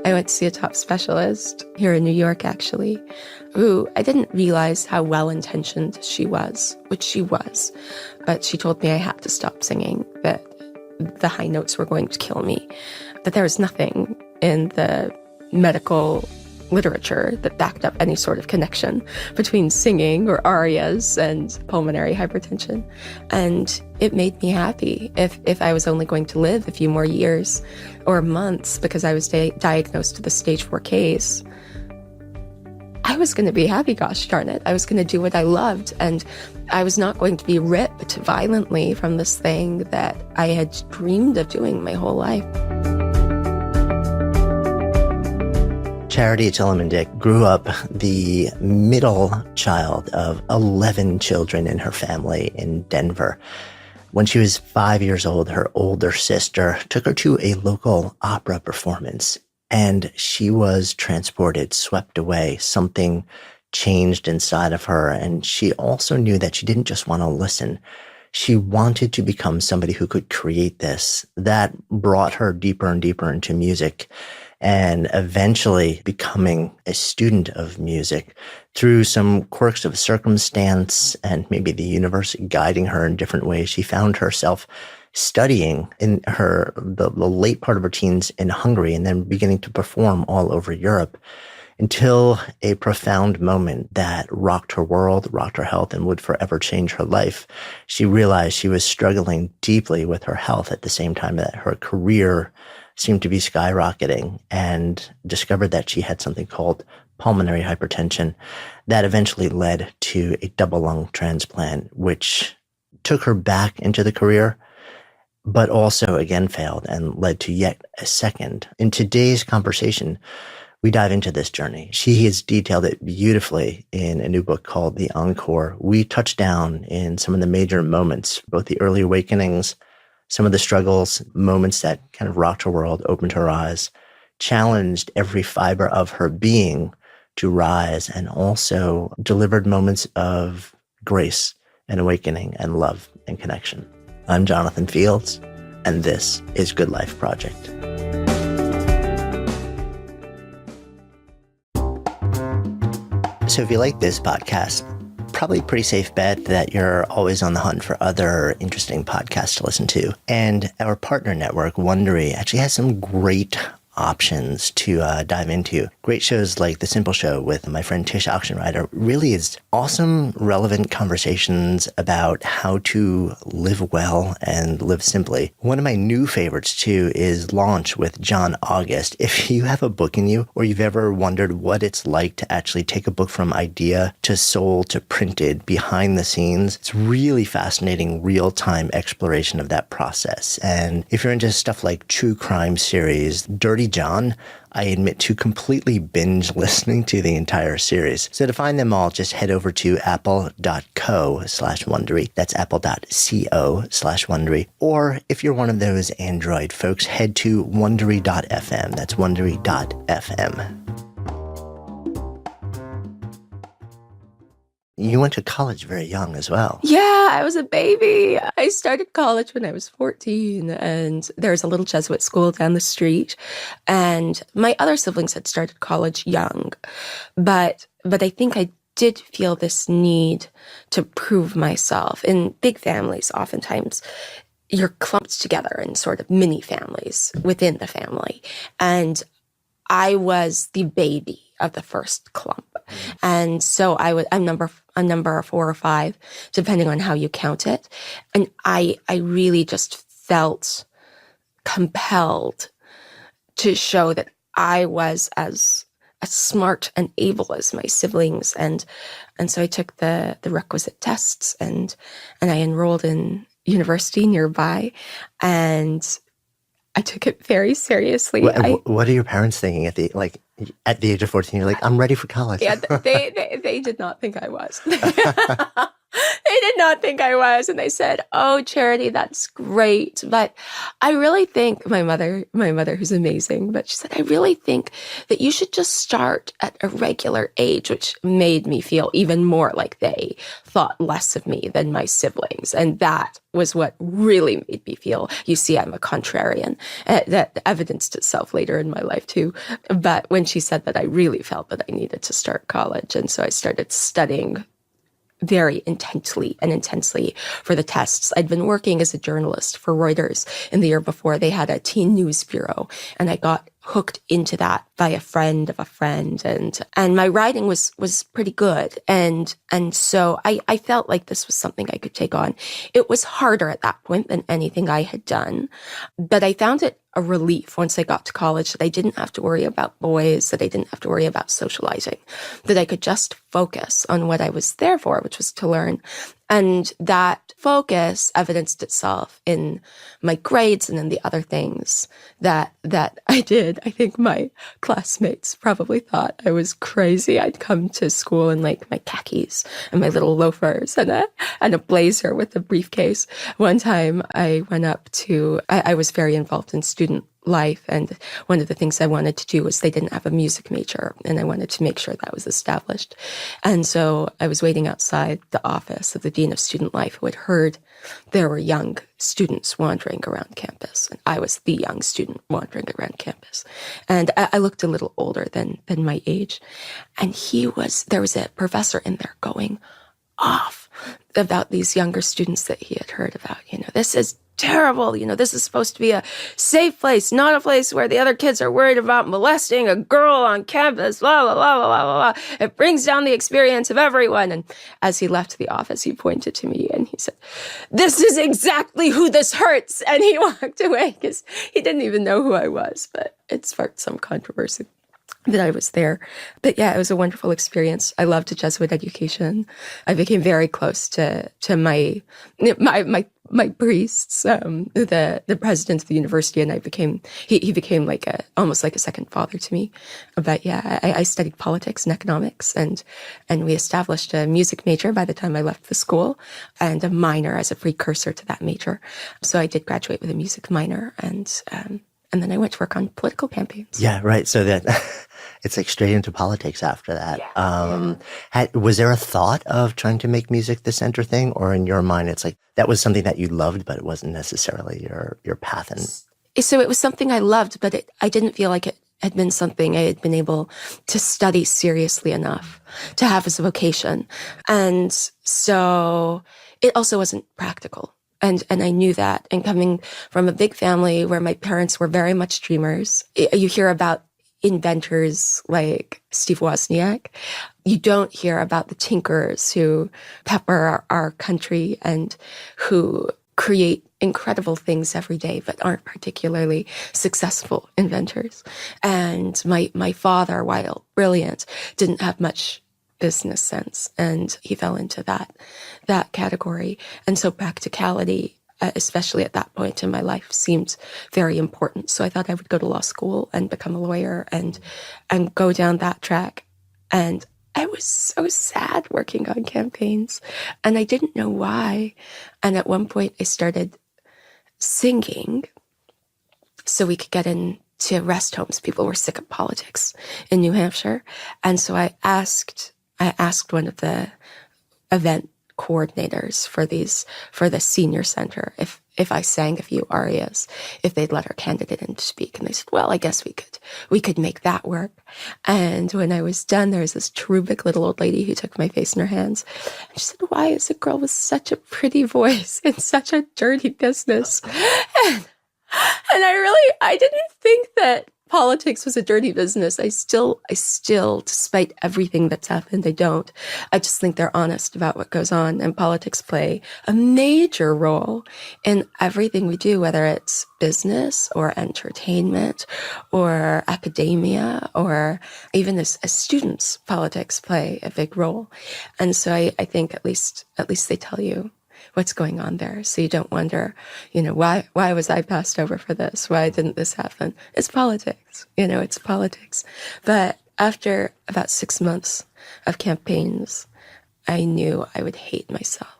I went to see a top specialist here in New York, actually, who I didn't realize how well-intentioned she was, which she was. But she told me I had to stop singing, that the high notes were going to kill me, that there was nothing in the medical literature that backed up any sort of connection between singing or arias and pulmonary hypertension. And it made me happy. If I was only going to live a few more years or months because I was diagnosed with a stage 4 case, I was going to be happy, gosh darn it. I was going to do what I loved, and I was not going to be ripped violently from this thing that I had dreamed of doing my whole life. Charity Tillemann-Dick grew up the middle child of 11 children in her family in Denver. When she was 5 years old, her older sister took her to a local opera performance, and she was transported, swept away. Something changed inside of her, and she also knew that she didn't just want to listen. She wanted to become somebody who could create this. That brought her deeper and deeper into music, and eventually becoming a student of music through some quirks of circumstance and maybe the universe guiding her in different ways. She found herself studying in the late part of her teens in Hungary and then beginning to perform all over Europe until a profound moment that rocked her world, rocked her health, and would forever change her life. She realized she was struggling deeply with her health at the same time that her career seemed to be skyrocketing, and discovered that she had something called pulmonary hypertension that eventually led to a double lung transplant, which took her back into the career, but also again failed and led to yet a second. In today's conversation, we dive into this journey. She has detailed it beautifully in a new book called The Encore. We touch down in some of the major moments, both the early awakenings, some of the struggles, moments that kind of rocked her world, opened her eyes, challenged every fiber of her being to rise, and also delivered moments of grace and awakening and love and connection. I'm Jonathan Fields, and this is Good Life Project. So if you like this podcast, probably a pretty safe bet that you're always on the hunt for other interesting podcasts to listen to. And our partner network, Wondery, actually has some great options to dive into. Great shows like The Simple Show with my friend Tish Oxenrider really is awesome, relevant conversations about how to live well and live simply. One of my new favorites too is Launch with John August. If you have a book in you, or you've ever wondered what it's like to actually take a book from idea to soul to printed behind the scenes, it's really fascinating real-time exploration of that process. And if you're into stuff like true crime series, Dirty John, I admit to completely binge listening to the entire series. So to find them all, just head over to apple.co/Wondery. That's apple.co/Wondery. Or if you're one of those Android folks, head to Wondery.fm. That's Wondery.fm. You went to college very young as well. Yeah, I was a baby. I started college when I was 14, and there's a little Jesuit school down the street. And my other siblings had started college young. But I think I did feel this need to prove myself. In big families, oftentimes, you're clumped together in sort of mini families within the family. And I was the baby of the first clump. And so I'm number 4 or 5, depending on how you count it. And I really just felt compelled to show that I was as smart and able as my siblings. And so I took the requisite tests, and I enrolled in university nearby, and I took it very seriously. What are your parents thinking at the age of 14? You're like, I'm ready for college. Yeah, they did not think I was. They did not think I was. And they said, "Oh, Charity, that's great." But I really think my mother, who's amazing, but she said, "I really think that you should just start at a regular age," which made me feel even more like they thought less of me than my siblings. And that was what really made me feel, you see, I'm a contrarian. That evidenced itself later in my life too. But when she said that, I really felt that I needed to start college. And so I started studying very intensely for the tests. I'd been working as a journalist for Reuters in the year before. They had a teen news bureau, and I got hooked into that by a friend of a friend, and my writing was pretty good, and so I felt like this was something I could take on. It was harder at that point than anything I had done, but I found it a relief once I got to college that I didn't have to worry about boys, that I didn't have to worry about socializing, that I could just focus on what I was there for, which was to learn. And that focus evidenced itself in my grades and in the other things that I did. I think my classmates probably thought I was crazy. I'd come to school in like my khakis and my little loafers and a blazer with a briefcase. One time I went up to, I was very involved in student life, and one of the things I wanted to do was they didn't have a music major, and I wanted to make sure that was established. And so I was waiting outside the office of the Dean of Student Life, who had heard there were young students wandering around campus, and I was the young student wandering around campus. And I looked a little older than my age, and there was a professor in there going off about these younger students that he had heard about. This is terrible. This is supposed to be a safe place, not a place where the other kids are worried about molesting a girl on campus, blah, blah, blah, blah, blah, blah. It brings down the experience of everyone. And as he left the office, he pointed to me and he said, "This is exactly who this hurts." And he walked away because he didn't even know who I was, but it sparked some controversy that I was there. But yeah, it was a wonderful experience. I loved the Jesuit education. I became very close to my priests, the president of the university, and he became almost like a second father to me. But yeah, I studied politics and economics, and we established a music major by the time I left the school, and a minor as a precursor to that major. So I did graduate with a music minor, and then I went to work on political campaigns. Yeah, right. So that it's like straight into politics after that. Yeah. Was there a thought of trying to make music the center thing, or in your mind, it's like that was something that you loved, but it wasn't necessarily your path? And so it was something I loved, but I didn't feel like it had been something I had been able to study seriously enough to have as a vocation. And so it also wasn't practical. And I knew that. And coming from a big family where my parents were very much dreamers, you hear about inventors like Steve Wozniak. You don't hear about the tinkerers who pepper our country and who create incredible things every day, but aren't particularly successful inventors. And my father, while brilliant, didn't have much business sense, and he fell into that category. And so practicality, especially at that point in my life, seemed very important. So I thought I would go to law school and become a lawyer and go down that track. And I was so sad working on campaigns, and I didn't know why. And at one point I started singing so we could get into rest homes. People were sick of politics in New Hampshire. And so I asked one of the event coordinators for the senior center if I sang a few arias, if they'd let our candidate in to speak. And they said, "Well, I guess we could make that work." And when I was done, there was this cherubic little old lady who took my face in her hands. And she said, "Why is a girl with such a pretty voice in such a dirty business?" And I didn't think that politics was a dirty business. I still, despite everything that's happened, I don't. I just think they're honest about what goes on, and politics play a major role in everything we do, whether it's business or entertainment or academia, or even as students, politics play a big role. And so I think at least they tell you what's going on there. So you don't wonder, why was I passed over for this? Why didn't this happen? It's politics, it's politics. But after about 6 months of campaigns, I knew I would hate myself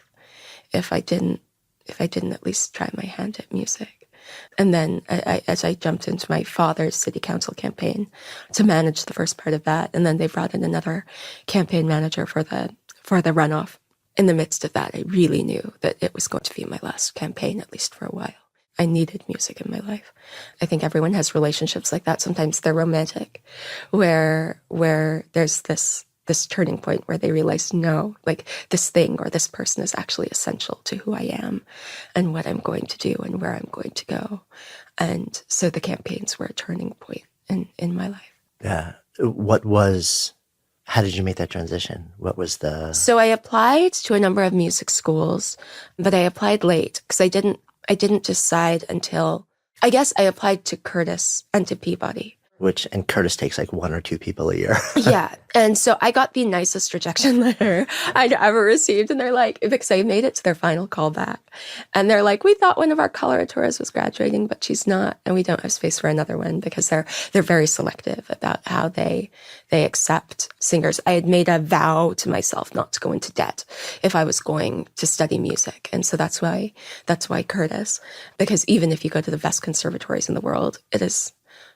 if I didn't at least try my hand at music. And then as I jumped into my father's city council campaign to manage the first part of that, and then they brought in another campaign manager for the runoff. In the midst of that, I really knew that it was going to be my last campaign, at least for a while. I needed music in my life. I think everyone has relationships like that. Sometimes they're romantic, where there's this turning point where they realize, no, like this thing or this person is actually essential to who I am and what I'm going to do and where I'm going to go. And so the campaigns were a turning point in my life. Yeah. How did you make that transition? What was the... So I applied to a number of music schools, but I applied late because I didn't decide until, I guess I applied to Curtis and to Peabody. And Curtis takes like 1 or 2 people a year. Yeah. And so I got the nicest rejection letter I'd ever received. And they're like, because I made it to their final callback. And they're like, we thought one of our colorators was graduating, but she's not. And we don't have space for another one because they're very selective about how they accept singers. I had made a vow to myself not to go into debt if I was going to study music. And so that's why Curtis, because even if you go to the best conservatories in the world, it is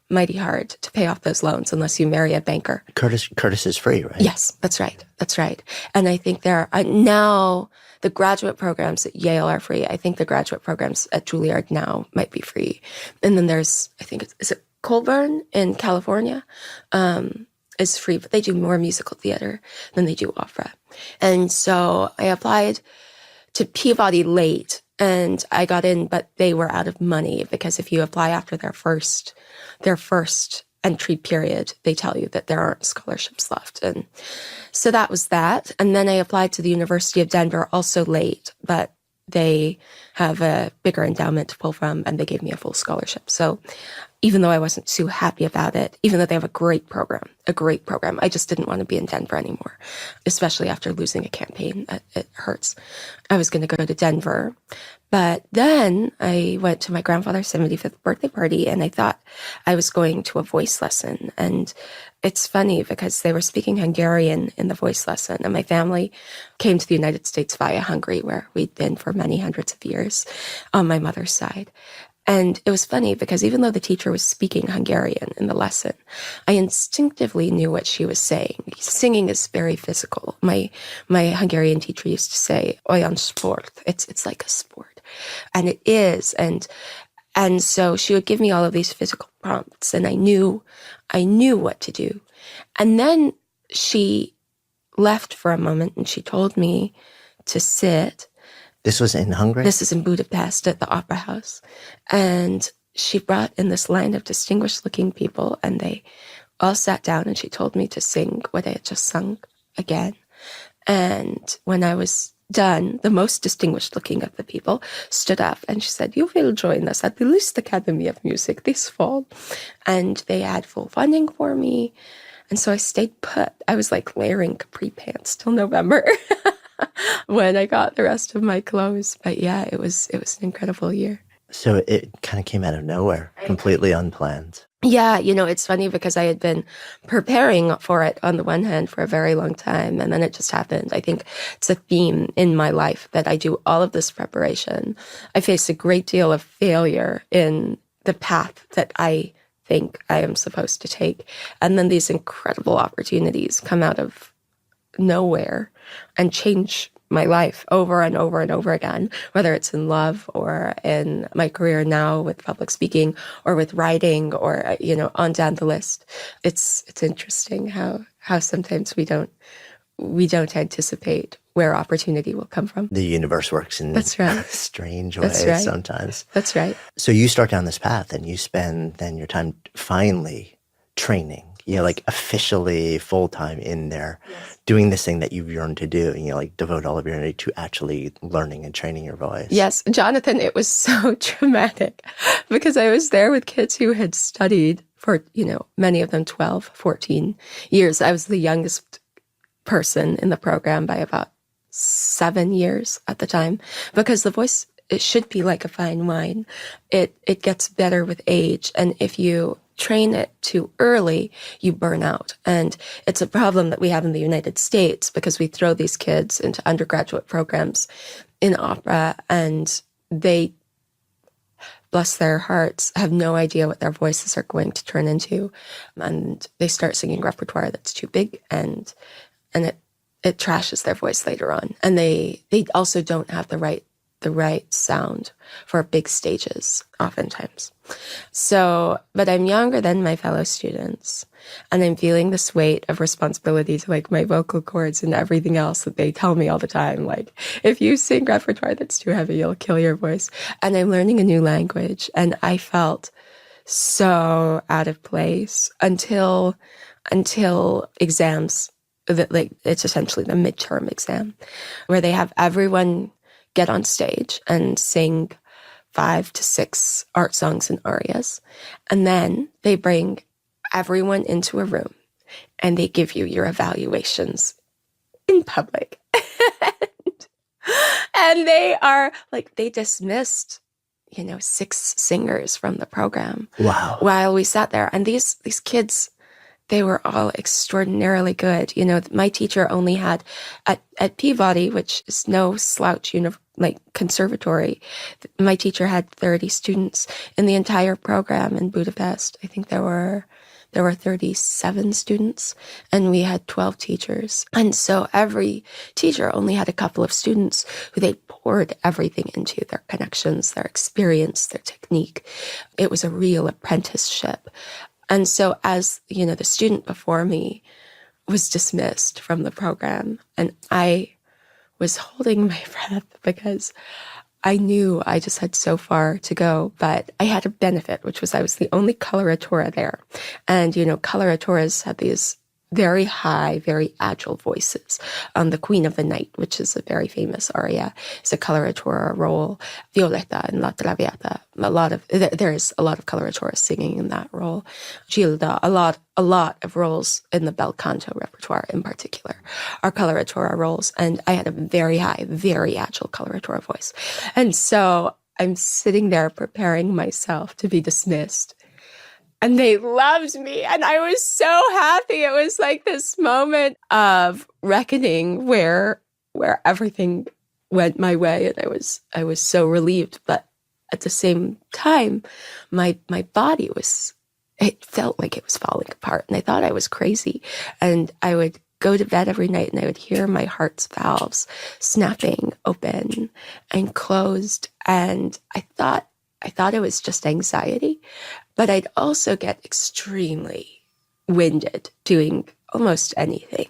mighty hard to pay off those loans unless you marry a banker. Curtis is free, right? Yes, that's right. And I think there are now the graduate programs at Yale are free. I think the graduate programs at Juilliard now might be free. And then there's, I think is it Colburn in California, is free, but they do more musical theater than they do opera. And so I applied to Peabody late and I got in, but they were out of money because if you apply after their first entry period, they tell you that there aren't scholarships left. And so that was that. And then I applied to the University of Denver also late, but they have a bigger endowment to pull from and they gave me a full scholarship. So even though I wasn't too happy about it, even though they have a great program, I just didn't want to be in Denver anymore, especially after losing a campaign. It hurts. I was going to go to Denver. But then I went to my grandfather's 75th birthday party and I thought I was going to a voice lesson. And it's funny because they were speaking Hungarian in the voice lesson. And my family came to the United States via Hungary, where we'd been for many hundreds of years on my mother's side. And it was funny because even though the teacher was speaking Hungarian in the lesson, I instinctively knew what she was saying. Singing is very physical. My Hungarian teacher used to say, "Olyan sport." It's like a sport. And it is. And so she would give me all of these physical prompts and I knew what to do. And then she left for a moment and she told me to sit. This was in Hungary? This is in Budapest at the Opera House. And she brought in this line of distinguished looking people and they all sat down and she told me to sing what I had just sung again. And when I was done, the most distinguished looking of the people stood up and she said, "You will join us at the Liszt Academy of Music this fall." And they had full funding for me. And so I stayed put. I was like layering capri pants till November when I got the rest of my clothes. But yeah, it was an incredible year. So it kind of came out of nowhere, completely unplanned. Yeah, it's funny because I had been preparing for it on the one hand for a very long time, and then it just happened. I think it's a theme in my life that I do all of this preparation. I face a great deal of failure in the path that I think I am supposed to take. And then these incredible opportunities come out of nowhere and change my life over and over and over again, whether it's in love or in my career now with public speaking or with writing or, on down the list. It's interesting how sometimes we don't anticipate where opportunity will come from. The universe works in That's right. strange ways sometimes. That's right. So you start down this path and you spend then your time finally training, like officially full-time in there, doing this thing that you've yearned to do, and like devote all of your energy to actually learning and training your voice. Yes, Jonathan, it was so dramatic because I was there with kids who had studied for, many of them 12, 14 years. I was the youngest person in the program by about 7 years at the time, because the voice, it should be like a fine wine. It gets better with age. And if you train it too early, you burn out. And it's a problem that we have in the United States because we throw these kids into undergraduate programs in opera, and they, bless their hearts, have no idea what their voices are going to turn into. And they start singing repertoire that's too big, and it trashes their voice later on. And they also don't have the right sound for big stages oftentimes. So, but I'm younger than my fellow students, and I'm feeling this weight of responsibility to like my vocal cords and everything else that they tell me all the time. Like, if you sing repertoire that's too heavy, you'll kill your voice. And I'm learning a new language, and I felt so out of place until exams, that like it's essentially the midterm exam, where they have everyone get on stage and sing 5 to 6 art songs and arias. And then they bring everyone into a room and they give you your evaluations in public. And they are like, they dismissed, 6 singers from the program. Wow. While we sat there. And these kids, they were all extraordinarily good. My teacher only had at Peabody, which is no slouch, conservatory. My teacher had 30 students in the entire program in Budapest. I think there were 37 students, and we had 12 teachers. And so every teacher only had a couple of students who they poured everything into, their connections, their experience, their technique. It was a real apprenticeship. And so as, the student before me was dismissed from the program, and I was holding my breath because I knew I just had so far to go, but I had a benefit, which was I was the only coloratura there. And, coloraturas have these very high, very agile voices. The Queen of the Night, which is a very famous aria, is a coloratura role. Violetta and La Traviata, there's a lot of coloraturas singing in that role. Gilda, a lot of roles in the bel canto repertoire in particular are coloratura roles. And I had a very high, very agile coloratura voice. And so I'm sitting there preparing myself to be dismissed. And they loved me, and I was so happy. It was like this moment of reckoning where everything went my way, and I was so relieved. But at the same time, my body it felt like it was falling apart, and I thought I was crazy. And I would go to bed every night, and I would hear my heart's valves snapping open and closed, and I thought it was just anxiety. But I'd also get extremely winded doing almost anything,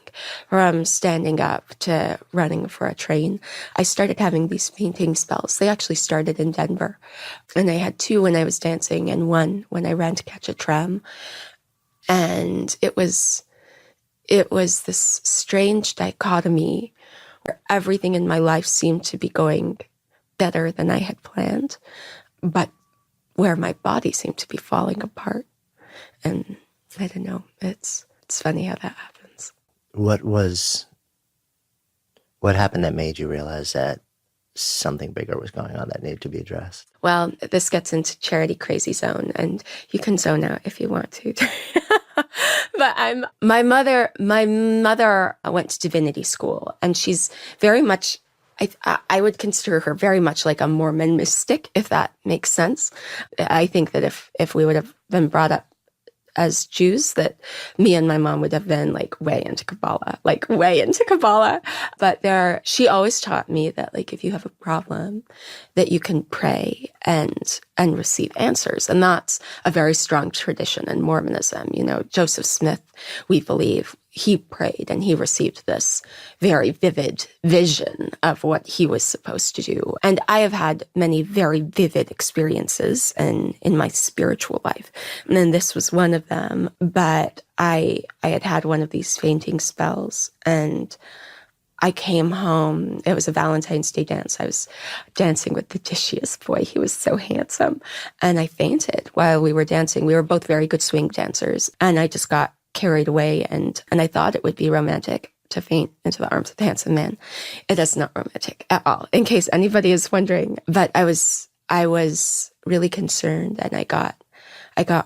from standing up to running for a train. I started having these fainting spells. They actually started in Denver. And I had 2 when I was dancing and 1 when I ran to catch a tram. And it was this strange dichotomy where everything in my life seemed to be going better than I had planned, but where my body seemed to be falling apart. And I don't know, it's funny how that happens. What happened that made you realize that something bigger was going on that needed to be addressed? Well, this gets into charity crazy zone, and you can zone out if you want to. But my mother went to divinity school, and she's very much, I would consider her very much like a Mormon mystic, if that makes sense. I think that if we would have been brought up as Jews, that me and my mom would have been way into Kabbalah. But she always taught me that if you have a problem, that you can pray and receive answers. And that's a very strong tradition in Mormonism. Joseph Smith, we believe, he prayed and he received this very vivid vision of what he was supposed to do. And I have had many very vivid experiences in my spiritual life. And then this was one of them. But I had one of these fainting spells, and I came home. It was a Valentine's Day dance. I was dancing with the dishiest boy. He was so handsome. And I fainted while we were dancing. We were both very good swing dancers. And I just got carried away, and I thought it would be romantic to faint into the arms of the handsome man. It is not romantic at all, in case anybody is wondering. But I was really concerned, and I got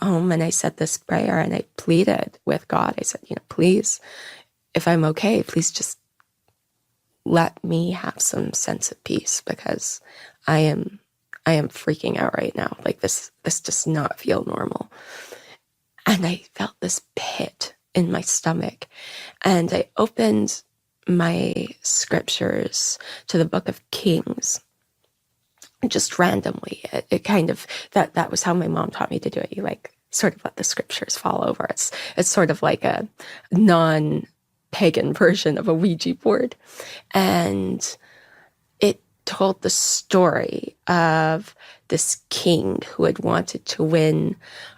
home and I said this prayer, and I pleaded with God. I said, please, if I'm okay, please just let me have some sense of peace, because I am freaking out right now. Like this does not feel normal. And I felt this pit in my stomach. And I opened my scriptures to the Book of Kings, just randomly. It kind of, that was how my mom taught me to do it. You like sort of let the scriptures fall over. It's sort of like a non-pagan version of a Ouija board. And it told the story of this king who had wanted to win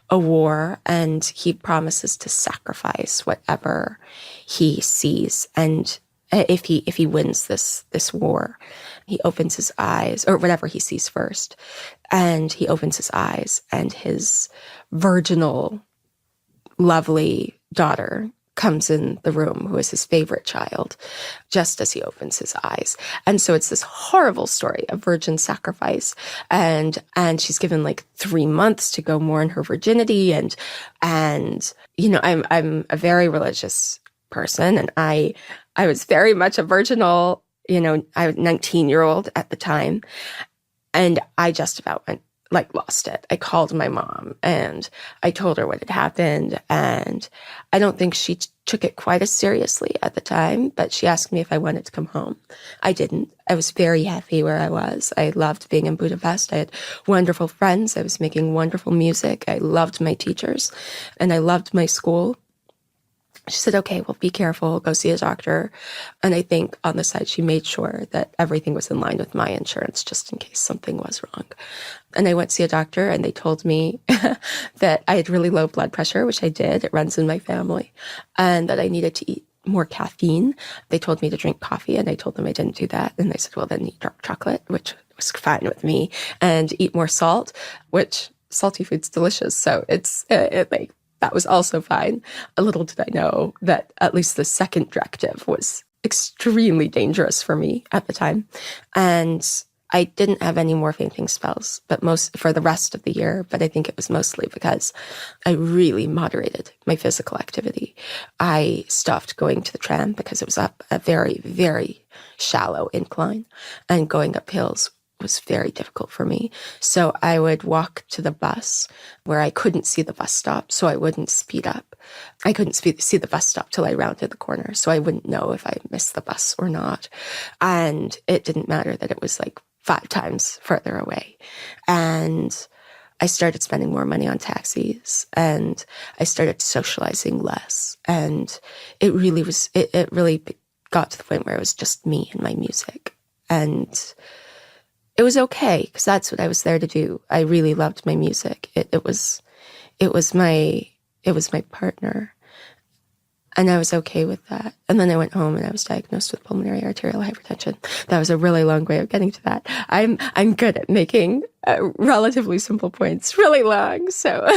a war, and he promises to sacrifice whatever he sees. And if he wins this war, he opens his eyes, or whatever he sees first, and he opens his eyes, and his virginal, lovely daughter comes in the room, who is his favorite child, just as he opens his eyes. And so it's this horrible story of virgin sacrifice. And she's given like 3 months to go mourn her virginity. And, you know, I'm a very religious person, and I was very much a virginal, you know, I was 19-year-old at the time. And I just about lost it. I called my mom and I told her what had happened, and I don't think she took it quite as seriously at the time, but she asked me if I wanted to come home. I didn't. I was very happy where I was. I loved being in Budapest. I had wonderful friends. I was making wonderful music. I loved my teachers and I loved my school. She said, okay, well, be careful, go see a doctor. And I think on the side, she made sure that everything was in line with my insurance, just in case something was wrong. And I went to see a doctor, and they told me that I had really low blood pressure, which I did. It runs in my family. And that I needed to eat more caffeine. They told me to drink coffee, and I told them I didn't do that. And they said, well, then eat dark chocolate, which was fine with me, and eat more salt, which salty food's delicious. So that was also fine. A little did I know that at least the second directive was extremely dangerous for me at the time. And I didn't have any more fainting spells, but for the rest of the year. But I think it was mostly because I really moderated my physical activity. I stopped going to the tram because it was up a very, very shallow incline, and going up hills was very difficult for me. So I would walk to the bus where I couldn't see the bus stop, so I wouldn't speed up. I couldn't see the bus stop till I rounded the corner, so I wouldn't know if I missed the bus or not. And it didn't matter that it was like 5 times further away. And I started spending more money on taxis, and I started socializing less. And it really got to the point where it was just me and my music. And it was okay, because that's what I was there to do. I really loved my music. It was my partner, and I was okay with that. And then I went home and I was diagnosed with pulmonary arterial hypertension. That was a really long way of getting to that. I'm good at making relatively simple points really long. So.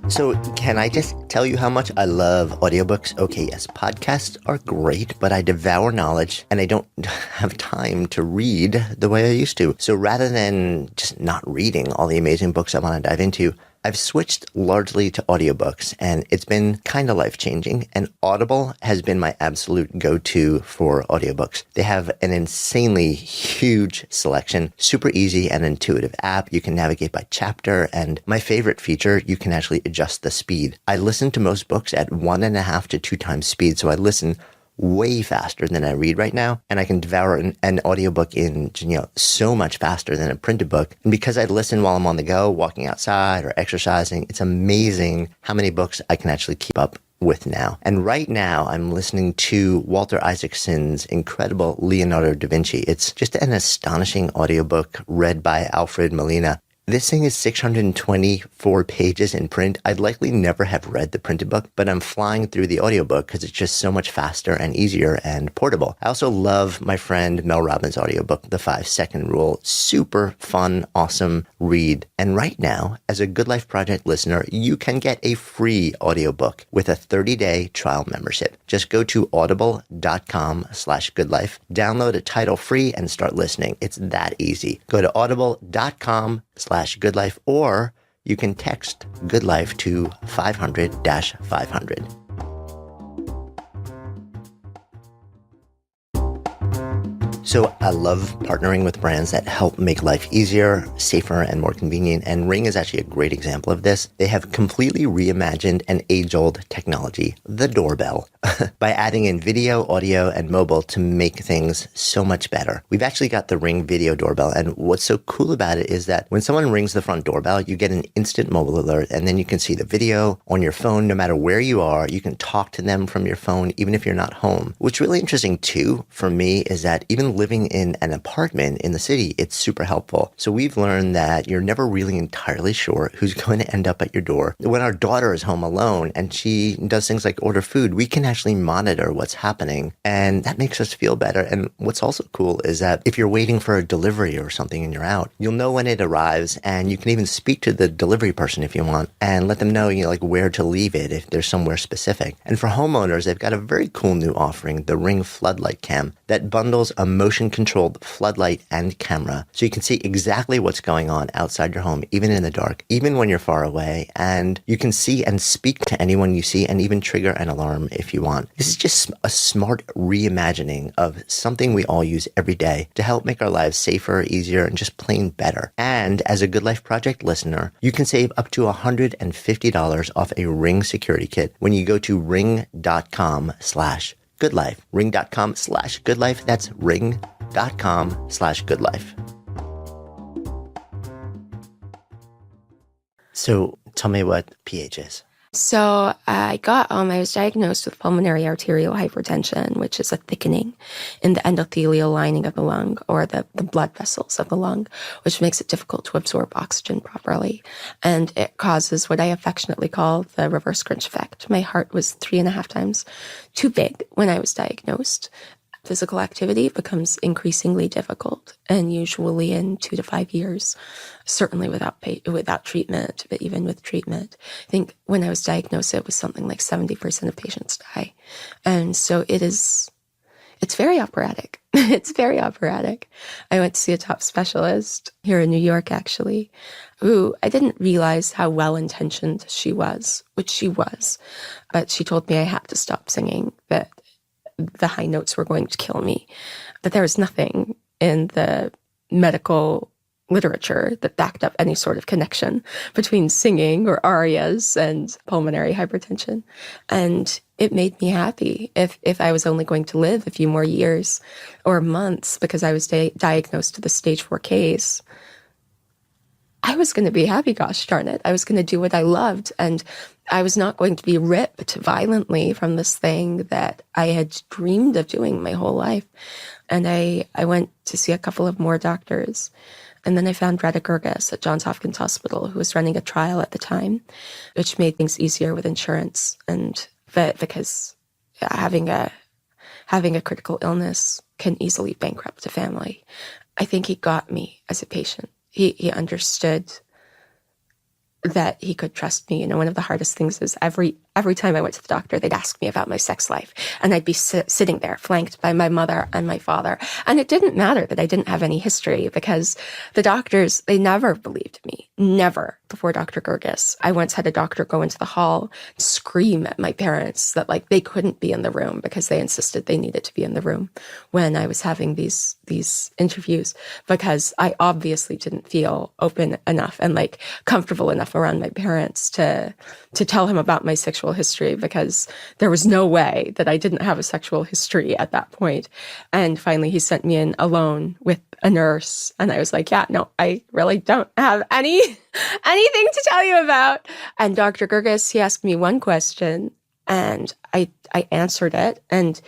So can I just tell you how much I love audiobooks? Okay, yes, podcasts are great, but I devour knowledge and I don't have time to read the way I used to. So rather than just not reading all the amazing books I want to dive into, I've switched largely to audiobooks, and it's been kind of life-changing, and Audible has been my absolute go-to for audiobooks. They have an insanely huge selection, super easy and intuitive app. You can navigate by chapter, and my favorite feature, you can actually adjust the speed. I listen to most books at 1.5 to 2 times speed, so I listen way faster than I read right now, and I can devour an audiobook in, so much faster than a printed book. And because I listen while I'm on the go, walking outside or exercising, it's amazing how many books I can actually keep up with now. And right now I'm listening to Walter Isaacson's incredible Leonardo da Vinci. It's just an astonishing audiobook read by Alfred Molina. This thing is 624 pages in print. I'd likely never have read the printed book, but I'm flying through the audiobook because it's just so much faster and easier and portable. I also love my friend Mel Robbins' audiobook, The 5-Second Rule. Super fun, awesome read. And right now, as a Good Life Project listener, you can get a free audiobook with a 30-day trial membership. Just go to audible.com/goodlife, download a title free, and start listening. It's that easy. Go to audible.com/goodlife, or you can text Good Life to 500-500. So I love partnering with brands that help make life easier, safer, and more convenient. And Ring is actually a great example of this. They have completely reimagined an age-old technology, the doorbell, by adding in video, audio, and mobile to make things so much better. We've actually got the Ring video doorbell. And what's so cool about it is that when someone rings the front doorbell, you get an instant mobile alert, and then you can see the video on your phone no matter where you are. You can talk to them from your phone, even if you're not home. What's really interesting too, for me, is that even living in an apartment in the city, it's super helpful. So we've learned that you're never really entirely sure who's going to end up at your door. When our daughter is home alone and she does things like order food, we can actually monitor what's happening, and that makes us feel better. And what's also cool is that if you're waiting for a delivery or something and you're out, you'll know when it arrives, and you can even speak to the delivery person if you want and let them know, like where to leave it if there's somewhere specific. And for homeowners, they've got a very cool new offering, the Ring Floodlight Cam, that bundles a motion-controlled floodlight and camera, so you can see exactly what's going on outside your home, even in the dark, even when you're far away, and you can see and speak to anyone you see and even trigger an alarm if you want. This is just a smart reimagining of something we all use every day to help make our lives safer, easier, and just plain better. And as a Good Life Project listener, you can save up to $150 off a Ring security kit when you go to ring.com/goodlife. Ring.com/goodlife. That's ring.com/goodlife. So tell me what pH is. So I was diagnosed with pulmonary arterial hypertension, which is a thickening in the endothelial lining of the lung, or the blood vessels of the lung, which makes it difficult to absorb oxygen properly. And it causes what I affectionately call the reverse Grinch effect. My heart was 3.5 times too big when I was diagnosed. Physical activity becomes increasingly difficult, and usually in 2 to 5 years, certainly without treatment, but even with treatment. I think when I was diagnosed, it was something like 70% of patients die. And so it's very operatic. It's very operatic. I went to see a top specialist here in New York, actually, who I didn't realize how well-intentioned she was, which she was. But she told me I had to stop singing, that the high notes were going to kill me. But there was nothing in the medical literature that backed up any sort of connection between singing or arias and pulmonary hypertension. And it made me happy. If I was only going to live a few more years or months because I was diagnosed with a stage 4 case, I was going to be happy, gosh darn it. I was going to do what I loved, and I was not going to be ripped violently from this thing that I had dreamed of doing my whole life. And I went to see a couple of more doctors. And then I found Greta Gerges at Johns Hopkins Hospital, who was running a trial at the time, which made things easier with insurance. But because having a critical illness can easily bankrupt a family. I think he got me as a patient. He understood that he could trust me. One of the hardest things is every time I went to the doctor, they'd ask me about my sex life, and I'd be sitting there flanked by my mother and my father. And it didn't matter that I didn't have any history, because the doctors, they never believed me. Never. Before Dr. Gerges, I once had a doctor go into the hall, scream at my parents that they couldn't be in the room because they insisted they needed to be in the room when I was having these interviews, because I obviously didn't feel open enough and comfortable enough around my parents to tell him about my sexual history, because there was no way that I didn't have a sexual history at that point. And finally he sent me in alone with a nurse, and I was like, yeah, no, I really don't have anything to tell you about. And Dr. Gerges, he asked me one question, and I answered it, and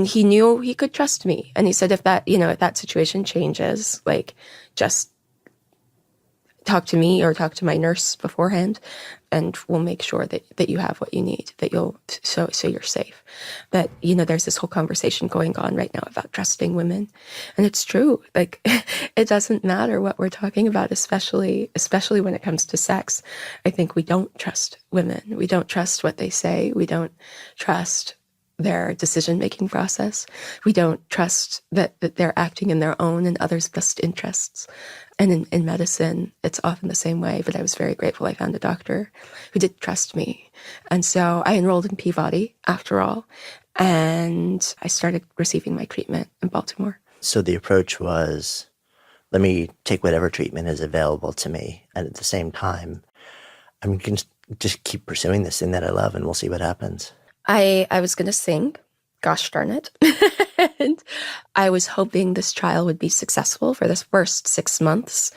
he knew he could trust me. And he said, if that situation changes, just talk to me or talk to my nurse beforehand, and we'll make sure that you have what you need, that so you're safe. But, there's this whole conversation going on right now about trusting women. And it's true. It doesn't matter what we're talking about, especially when it comes to sex. I think we don't trust women. We don't trust what they say. We don't trust their decision-making process. We don't trust that they're acting in their own and others' best interests. And in medicine, it's often the same way, but I was very grateful I found a doctor who did trust me. And so I enrolled in Peabody, after all, And I started receiving my treatment in Baltimore. So the approach was, let me take whatever treatment is available to me. And at the same time, I'm going to just keep pursuing this thing that I love and we'll see what happens. I was going to sing, gosh darn it. And I was hoping this trial would be successful for this first 6 months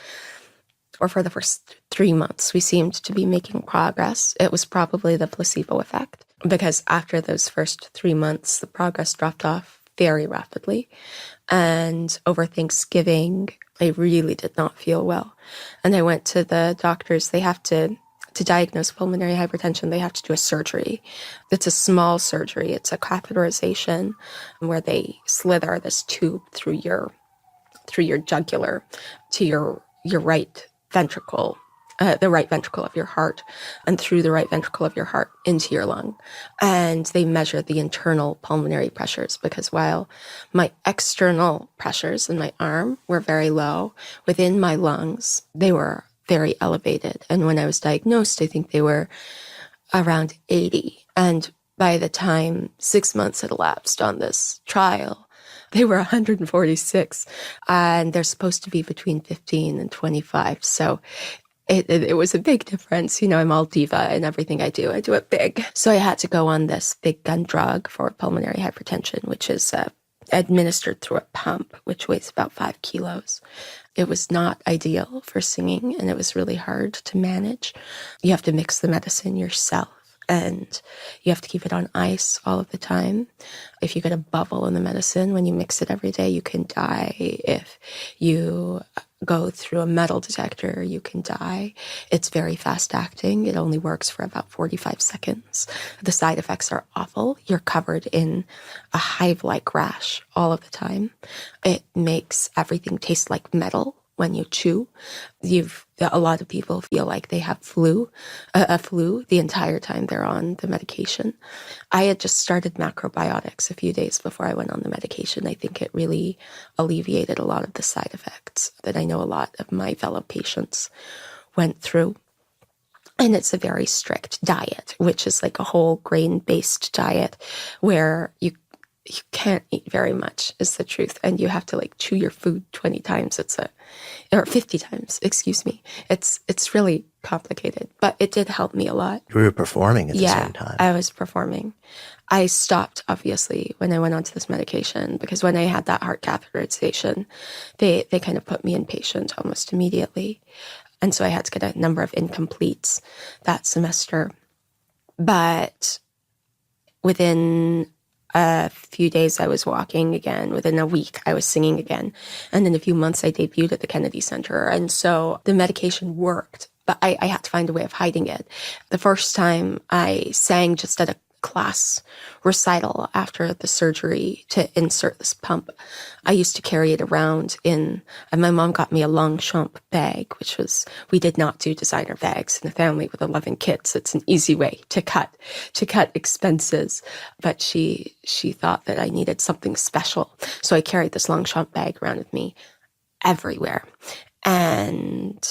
or for the first 3 months. We seemed to be making progress. It was probably the placebo effect because after those first 3 months, the progress dropped off very rapidly. And over Thanksgiving, I really did not feel well. And I went to the doctors. They have to diagnose pulmonary hypertension, they have to do a surgery. It's a small surgery. It's a catheterization where they slither this tube through your jugular to your right ventricle, the right ventricle of your heart, and through the right ventricle of your heart into your lung. And they measure the internal pulmonary pressures because while my external pressures in my arm were very low, within my lungs, they were very elevated. And when I was diagnosed, I think they were around 80. And by the time 6 months had elapsed on this trial, they were 146. And they're supposed to be between 15 and 25. So it was a big difference. You know, I'm all diva in everything I do. I do it big. So I had to go on this big gun drug for pulmonary hypertension, which is administered through a pump, which weighs about 5 kilos. It was not ideal for singing, and it was really hard to manage. You have to mix the medicine yourself, and you have to keep it on ice all of the time. If you get a bubble in the medicine when you mix it every day, you can die. If you go through a metal detector, you can die. It's very fast acting. It only works for about 45 seconds. The side effects are awful. You're covered in a hive-like rash all of the time. It makes everything taste like metal when you chew. A lot of people feel like they have a flu the entire time they're on the medication. I had just started macrobiotics a few days before I went on the medication. I think it really alleviated a lot of the side effects that I know a lot of my fellow patients went through. And it's a very strict diet, which is like a whole grain-based diet where you can't eat very much, is the truth. And you have to like chew your food 20 times. Or 50 times, excuse me. It's really complicated, but it did help me a lot. You were performing at the same time. Yeah, I was performing. I stopped, obviously, when I went onto this medication, because when I had that heart catheterization, they kind of put me inpatient almost immediately. And so I had to get a number of incompletes that semester. But within a few days I was walking again. Within a week I was singing again. And in a few months I debuted at the Kennedy Center. And so the medication worked, but I had to find a way of hiding it. The first time I sang just at a class recital after the surgery to insert this pump, I used to carry it around and my mom got me a Longchamp bag, we did not do designer bags in a family with 11 kids. It's an easy way to cut expenses. But she thought that I needed something special. So I carried this Longchamp bag around with me everywhere. And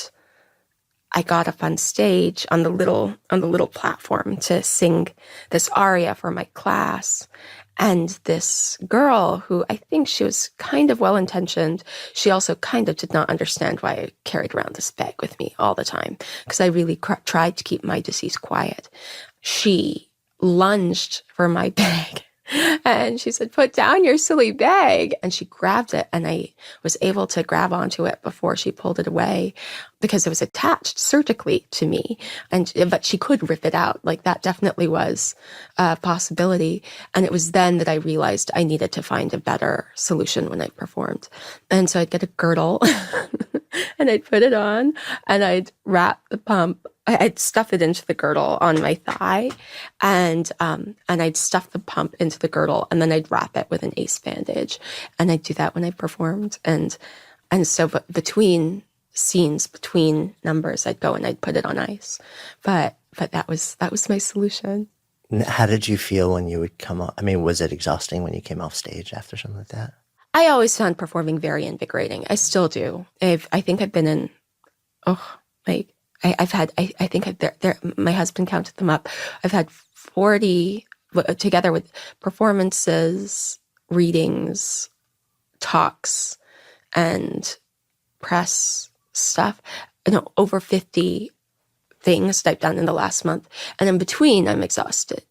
I got up on stage on the little platform to sing this aria for my class. And this girl, who I think she was kind of well-intentioned, she also kind of did not understand why I carried around this bag with me all the time, because I really tried to keep my disease quiet. She lunged for my bag. And she said, "Put down your silly bag." And she grabbed it, and I was able to grab onto it before she pulled it away because it was attached surgically to me. But she could rip it out. Like, that definitely was a possibility. And it was then that I realized I needed to find a better solution when I performed. And so I'd get a girdle and I'd put it on and I'd wrap the pump. I'd stuff it into the girdle on my thigh, and I'd stuff the pump into the girdle, and then I'd wrap it with an ace bandage, and I'd do that when I performed, and so between scenes, between numbers, I'd go and I'd put it on ice, but that was my solution. How did you feel when you would come off? I mean, was it exhausting when you came off stage after something like that? I always found performing very invigorating. I still do. I think I've been in, I've had, my husband counted them up. I've had 40 together with performances, readings, talks, and press stuff. Over 50 things that I've done in the last month. And in between, I'm exhausted,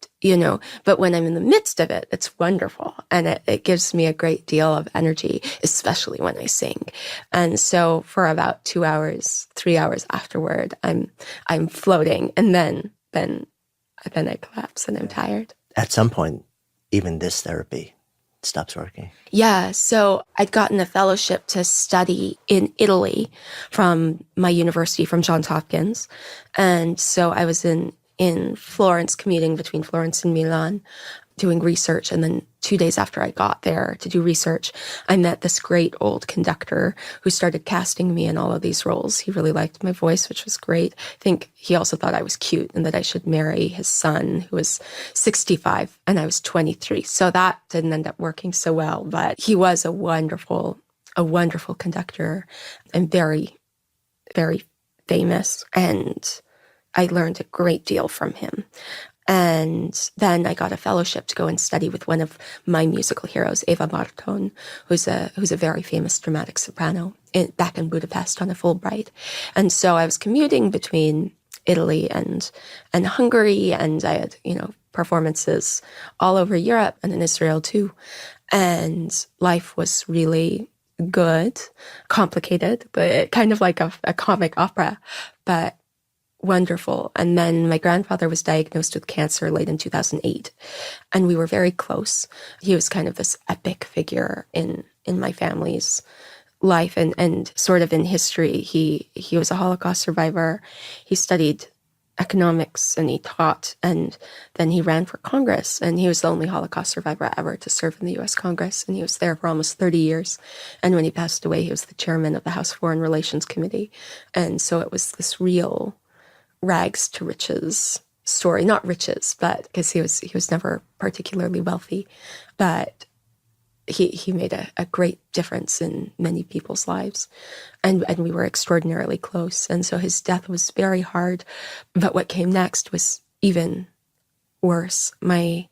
but when I'm in the midst of it, it's wonderful. And it gives me a great deal of energy, especially when I sing. And so for about 2 hours, 3 hours afterward, I'm floating. And then I collapse and I'm tired. At some point, even this therapy stops working. Yeah, so I'd gotten a fellowship to study in Italy from my university, from Johns Hopkins. And so I was in Florence, commuting between Florence and Milan, doing research. And then 2 days after I got there to do research, I met this great old conductor who started casting me in all of these roles. He really liked my voice, which was great. I think he also thought I was cute and that I should marry his son, who was 65 and I was 23. So that didn't end up working so well, but he was a wonderful conductor and very, very famous. And I learned a great deal from him. And then I got a fellowship to go and study with one of my musical heroes, Eva Barton, who's a very famous dramatic soprano back in Budapest on a Fulbright. And so I was commuting between Italy and Hungary, and I had, performances all over Europe and in Israel too. And life was really good, complicated, but kind of like a comic opera, but wonderful. And then my grandfather was diagnosed with cancer late in 2008, and we were very close. He was kind of this epic figure in my family's life and sort of in history. He was a Holocaust survivor. He studied economics and he taught, and then he ran for Congress, and he was the only Holocaust survivor ever to serve in the U.S. Congress, and he was there for almost 30 years. And when he passed away, he was the chairman of the House Foreign Relations Committee. And so it was this real rags to riches story. Not riches, but because he was never particularly wealthy, but he made a great difference in many people's lives, and we were extraordinarily close. And so his death was very hard, but what came next was even worse. My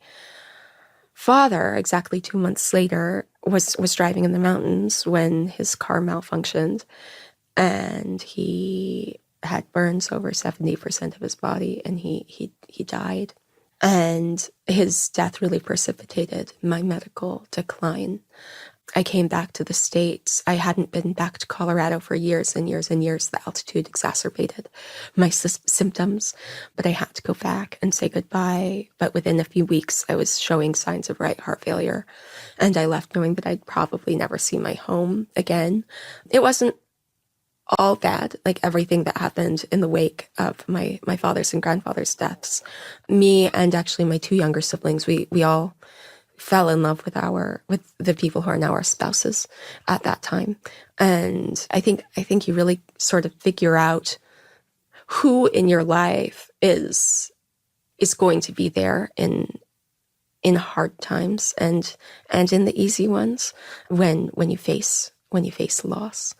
father, exactly 2 months later, was driving in the mountains when his car malfunctioned, and he had burns over 70% of his body, and he died. And his death really precipitated my medical decline. I came back to the States. I hadn't been back to Colorado for years and years and years. The altitude exacerbated my symptoms, but I had to go back and say goodbye. But within a few weeks, I was showing signs of right heart failure, and I left knowing that I'd probably never see my home again. It wasn't all bad, like everything that happened in the wake of my father's and grandfather's deaths. Me and actually my two younger siblings, we all fell in love with the people who are now our spouses at that time. And I think you really sort of figure out who in your life is going to be there in hard times and in the easy ones when you face loss.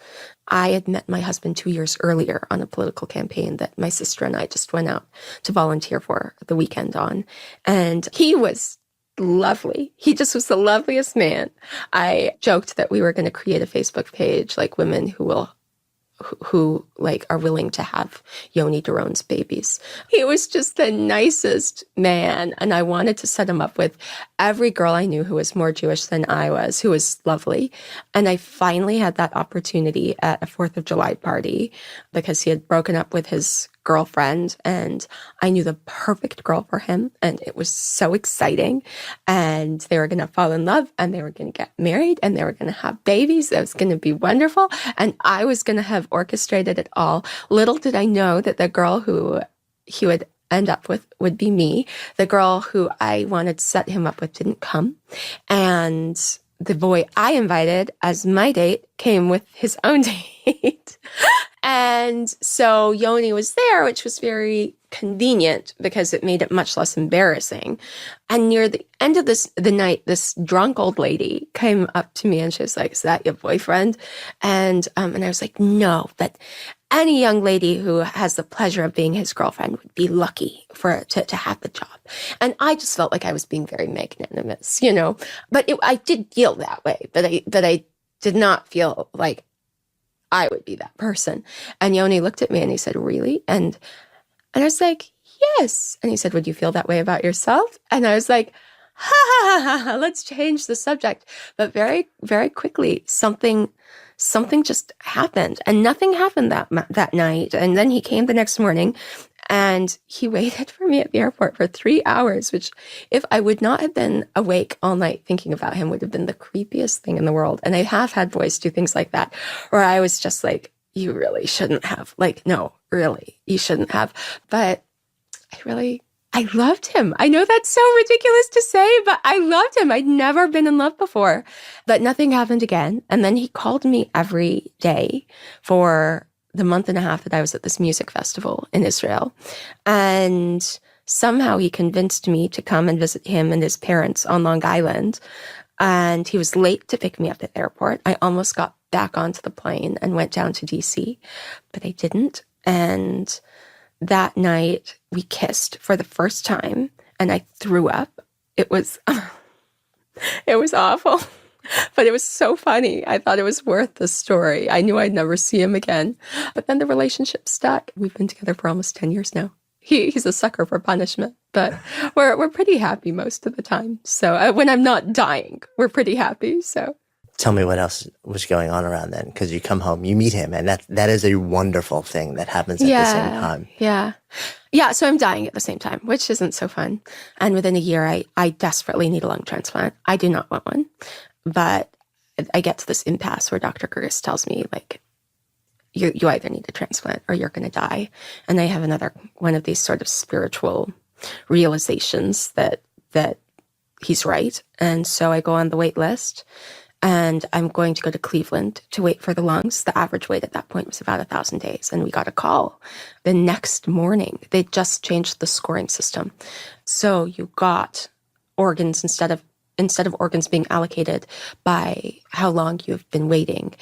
I had met my husband 2 years earlier on a political campaign that my sister and I just went out to volunteer for the weekend on. And he was lovely. He just was the loveliest man. I joked that we were going to create a Facebook page, like women who are willing to have Yoni Daron's babies. He was just the nicest man. And I wanted to set him up with every girl I knew who was more Jewish than I was, who was lovely. And I finally had that opportunity at a 4th of July party because he had broken up with his girlfriend, and I knew the perfect girl for him, and it was so exciting. And they were going to fall in love, and they were going to get married, and they were going to have babies. It was going to be wonderful, and I was going to have orchestrated it all. Little did I know that the girl who he would end up with would be me. The girl who I wanted to set him up with didn't come, and the boy I invited as my date came with his own date. And so Yoni was there, which was very convenient because it made it much less embarrassing. And near the end of the night, this drunk old lady came up to me and she was like, "Is that your boyfriend?" And I was like, "No, but any young lady who has the pleasure of being his girlfriend would be lucky to have the job. And I just felt like I was being very magnanimous, But I did feel that way, but I did not feel like I would be that person. And Yoni looked at me and he said, really? And I was like, yes. And he said, would you feel that way about yourself? And I was like, ha, ha, ha, ha, let's change the subject. But very, very quickly, something just happened, and nothing happened that night. And then he came the next morning and he waited for me at the airport for 3 hours, which, if I would not have been awake all night thinking about him, would have been the creepiest thing in the world. And I have had boys do things like that, where I was just like, you really shouldn't have. Like, no, really, you shouldn't have. But I loved him. I know that's so ridiculous to say, but I loved him. I'd never been in love before. But nothing happened again. And then he called me every day for the month and a half that I was at this music festival in Israel. And somehow he convinced me to come and visit him and his parents on Long Island. And he was late to pick me up at the airport. I almost got back onto the plane and went down to DC, but I didn't. And that night we kissed for the first time and I threw up. It was awful, but it was so funny. I thought it was worth the story. I knew I'd never see him again, but then the relationship stuck. We've been together for almost 10 years now. He's a sucker for punishment, but we're pretty happy most of the time. So when I'm not dying, we're pretty happy. So tell me what else was going on around then, because you come home, you meet him, and that is a wonderful thing that happens at the same time. Yeah, so I'm dying at the same time, which isn't so fun. And within a year, I desperately need a lung transplant. I do not want one. But I get to this impasse where Dr. Kurgis tells me, like, you either need a transplant or you're going to die. And I have another one of these sort of spiritual realizations that he's right. And so I go on the wait list. And I'm going to go to Cleveland to wait for the lungs. The average wait at that point was about 1,000 days. And we got a call the next morning. They just changed the scoring system. So you got organs instead of organs being allocated by how long you've been waiting.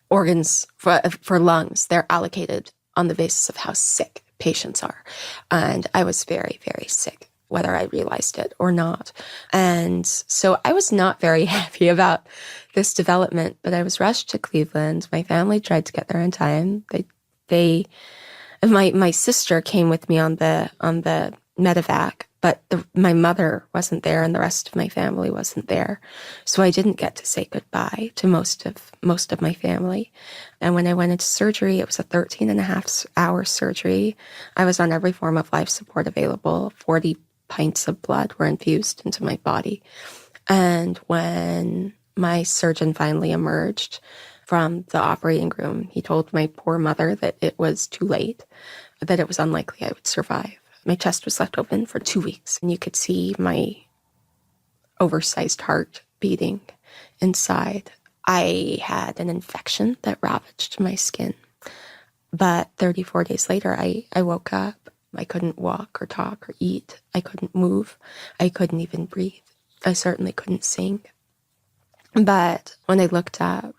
Organs for lungs, they're allocated on the basis of how sick patients are. And I was very, very sick, whether I realized it or not. And so I was not very happy about this development, but I was rushed to Cleveland. My family tried to get there in time. My sister came with me on the medevac, but my mother wasn't there and the rest of my family wasn't there. So I didn't get to say goodbye to most of my family. And when I went into surgery, it was a 13.5-hour surgery. I was on every form of life support available. 40 pints of blood were infused into my body. And when my surgeon finally emerged from the operating room, he told my poor mother that it was too late, that it was unlikely I would survive. My chest was left open for 2 weeks, and you could see my oversized heart beating inside. I had an infection that ravaged my skin. But 34 days later, I woke up. I couldn't walk or talk or eat. I couldn't move. I couldn't even breathe. I certainly couldn't sing. But when I looked up,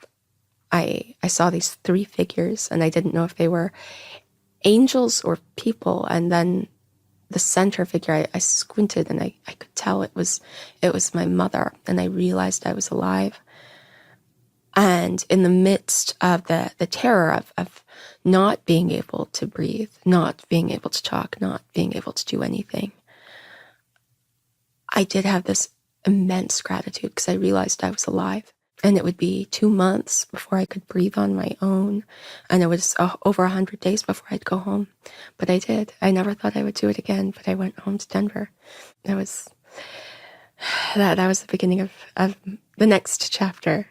I saw these 3 figures, and I didn't know if they were angels or people. And then the center figure, I squinted, and I could tell it was my mother, and I realized I was alive. And in the midst of the terror of not being able to breathe, not being able to talk, not being able to do anything, I did have this immense gratitude because I realized I was alive. And it would be 2 months before I could breathe on my own. And it was over 100 days before I'd go home. But I did. I never thought I would do it again, but I went home to Denver. That was the beginning of the next chapter,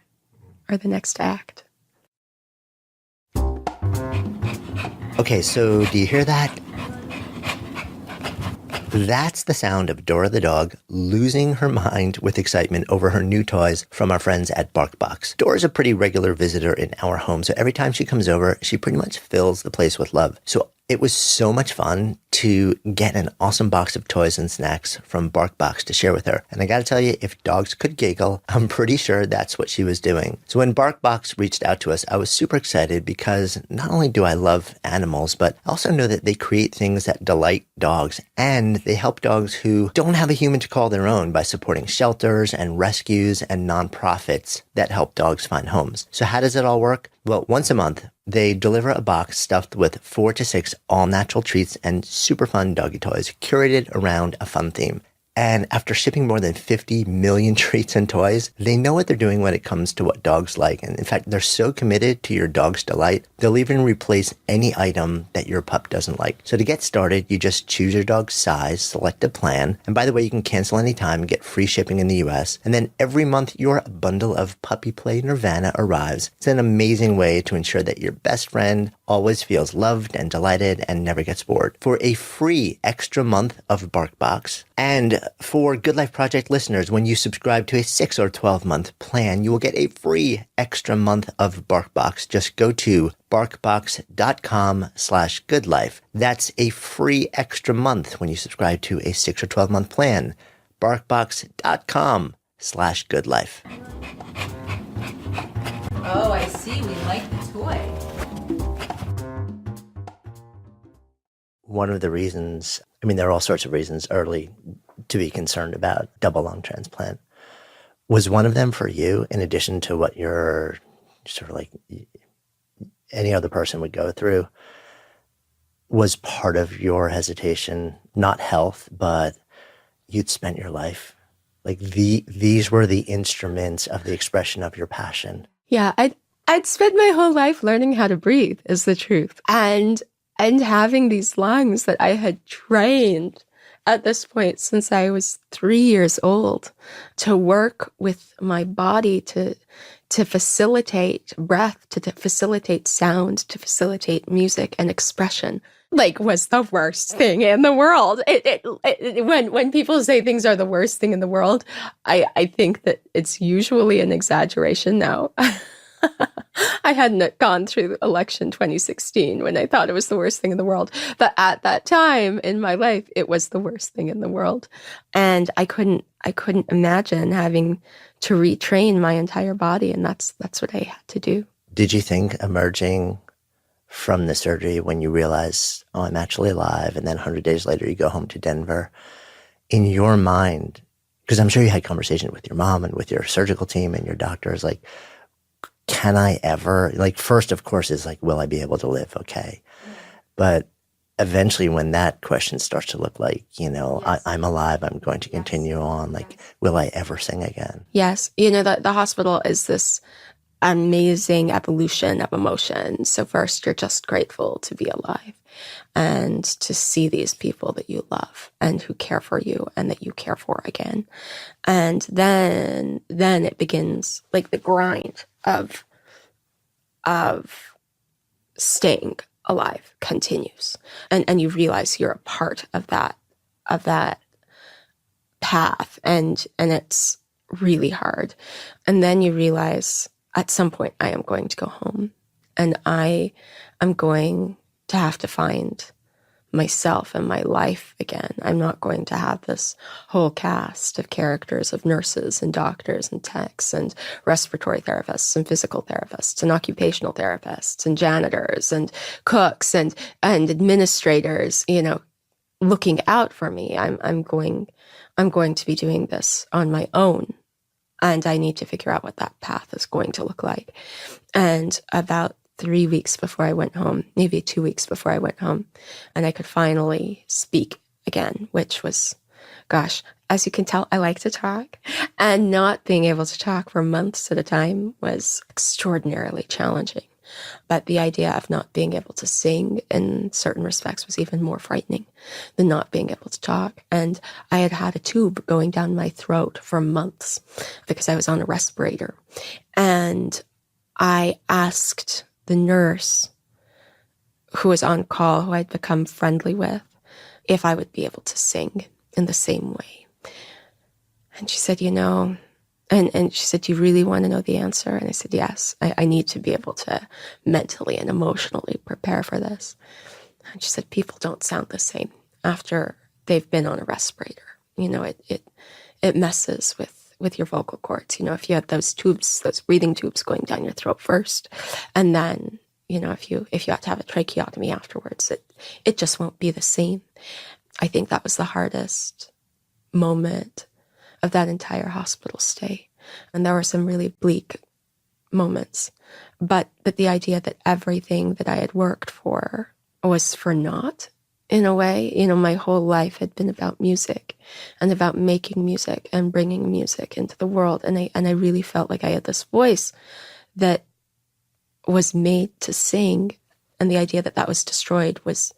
or the next act. Okay, so do you hear that? That's the sound of Dora the dog losing her mind with excitement over her new toys from our friends at BarkBox. Dora's a pretty regular visitor in our home, so every time she comes over, she pretty much fills the place with love. So It was so much fun to get an awesome box of toys and snacks from BarkBox to share with her. And I got to tell you, if dogs could giggle, I'm pretty sure that's what she was doing. So when BarkBox reached out to us, I was super excited because not only do I love animals, but I also know that they create things that delight dogs, and they help dogs who don't have a human to call their own by supporting shelters and rescues and nonprofits that help dogs find homes. So how does it all work? Well, once a month, they deliver a box stuffed with 4 to 6 all-natural treats and super fun doggy toys curated around a fun theme. And after shipping more than 50 million treats and toys, they know what they're doing when it comes to what dogs like. And in fact, they're so committed to your dog's delight, they'll even replace any item that your pup doesn't like. So to get started, you just choose your dog's size, select a plan. And by the way, you can cancel anytime and get free shipping in the US. And then every month, your bundle of puppy play Nirvana arrives. It's an amazing way to ensure that your best friend always feels loved and delighted and never gets bored. For a free extra month of BarkBox, and for Good Life Project listeners, when you subscribe to a 6 or 12-month plan, you will get a free extra month of BarkBox. Just go to barkbox.com/goodlife. That's a free extra month when you subscribe to a 6 or 12-month plan. barkbox.com/goodlife. Oh, I see. We like the toy. One of the reasons, I mean, there are all sorts of reasons early to be concerned about double lung transplant. Was one of them for you, in addition to what your sort of like any other person would go through, was part of your hesitation, not health, but you'd spent your life, like these were the instruments of the expression of your passion. Yeah, I'd spent my whole life learning how to breathe, is the truth. And having these lungs that I had trained at this point since I was 3 years old to work with my body to facilitate breath, to facilitate sound, to facilitate music and expression, like, was the worst thing in the world. When people say things are the worst thing in the world, I think that it's usually an exaggeration now. I hadn't gone through election 2016 when I thought it was the worst thing in the world. But at that time in my life, it was the worst thing in the world. And I couldn't imagine having to retrain my entire body. And that's what I had to do. Did you think emerging from the surgery when you realize, oh, I'm actually alive, and then 100 days later you go home to Denver, in your mind, because I'm sure you had conversation with your mom and with your surgical team and your doctors, like, can I ever, like, first, of course, is like, will I be able to live? Okay. But eventually when that question starts to look like, yes. I'm alive, I'm going to continue on, like, will I ever sing again? Yes. The hospital is this amazing evolution of emotion. So first, you're just grateful to be alive and to see these people that you love and who care for you and that you care for again. And then it begins, like, the grind of staying alive continues. And you realize you're a part of that path. And it's really hard. And then you realize at some point I am going to go home and I am going to have to find myself and my life again. I'm not going to have this whole cast of characters of nurses and doctors and techs and respiratory therapists and physical therapists and occupational therapists and janitors and cooks and administrators, looking out for me. I'm going to be doing this on my own. And I need to figure out what that path is going to look like. And about 3 weeks before I went home, maybe 2 weeks before I went home, and I could finally speak again, which was, gosh, as you can tell, I like to talk. And not being able to talk for months at a time was extraordinarily challenging. But the idea of not being able to sing in certain respects was even more frightening than not being able to talk. And I had had a tube going down my throat for months because I was on a respirator. And I asked the nurse who was on call, who I'd become friendly with, if I would be able to sing in the same way. And she said, and she said, do you really want to know the answer? And I said, yes, I need to be able to mentally and emotionally prepare for this. And she said, people don't sound the same after they've been on a respirator. You know, it messes with your vocal cords. You know, if you had those tubes, those breathing tubes going down your throat first, and then, you know, if you had to have a tracheotomy afterwards, it just won't be the same. I think that was the hardest moment of that entire hospital stay. And there were some really bleak moments. But the idea that everything that I had worked for was for naught, in a way. You know, my whole life had been about music and about making music and bringing music into the world. And I really felt like I had this voice that was made to sing. And the idea that that was destroyed was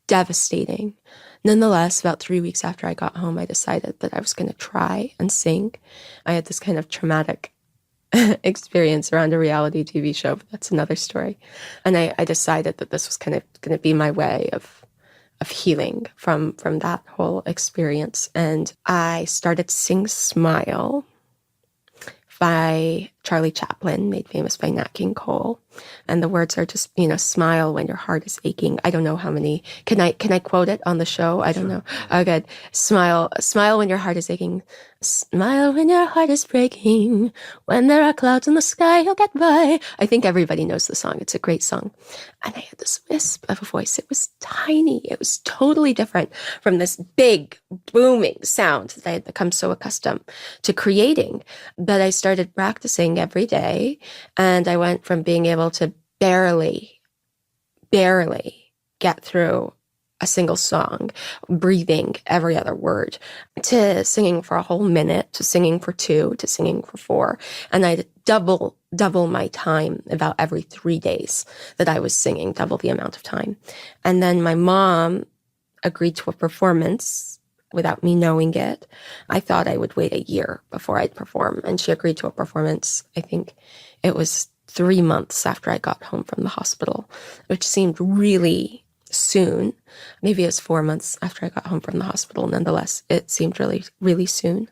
devastating. Nonetheless, about 3 weeks after I got home, I decided that I was going to try and sing. I had this kind of traumatic experience around a reality TV show, but that's another story. And I decided that this was kind of going to be my way of healing from that whole experience. And I started to sing Smile by Charlie Chaplin, made famous by Nat King Cole. And the words are just, you know, smile when your heart is aching. I don't know how many. Can I quote it on the show? I don't know. Oh, good. Smile when your heart is aching. Smile when your heart is breaking. When there are clouds in the sky, you'll get by. I think everybody knows the song. It's a great song. And I had this wisp of a voice. It was tiny. It was totally different from this big, booming sound that I had become so accustomed to creating, that I started practicing every day. And I went from being able to barely get through a single song, breathing every other word, to singing for a whole minute, to singing for 2, to singing for 4. And I'd double my time about every 3 days that I was singing, double the amount of time. And then my mom agreed to a performance without me knowing it. I thought I would wait a year before I'd perform. And she agreed to a performance, I think it was 3 months after I got home from the hospital, which seemed really soon. Maybe it was 4 months after I got home from the hospital. Nonetheless, it seemed really, really soon.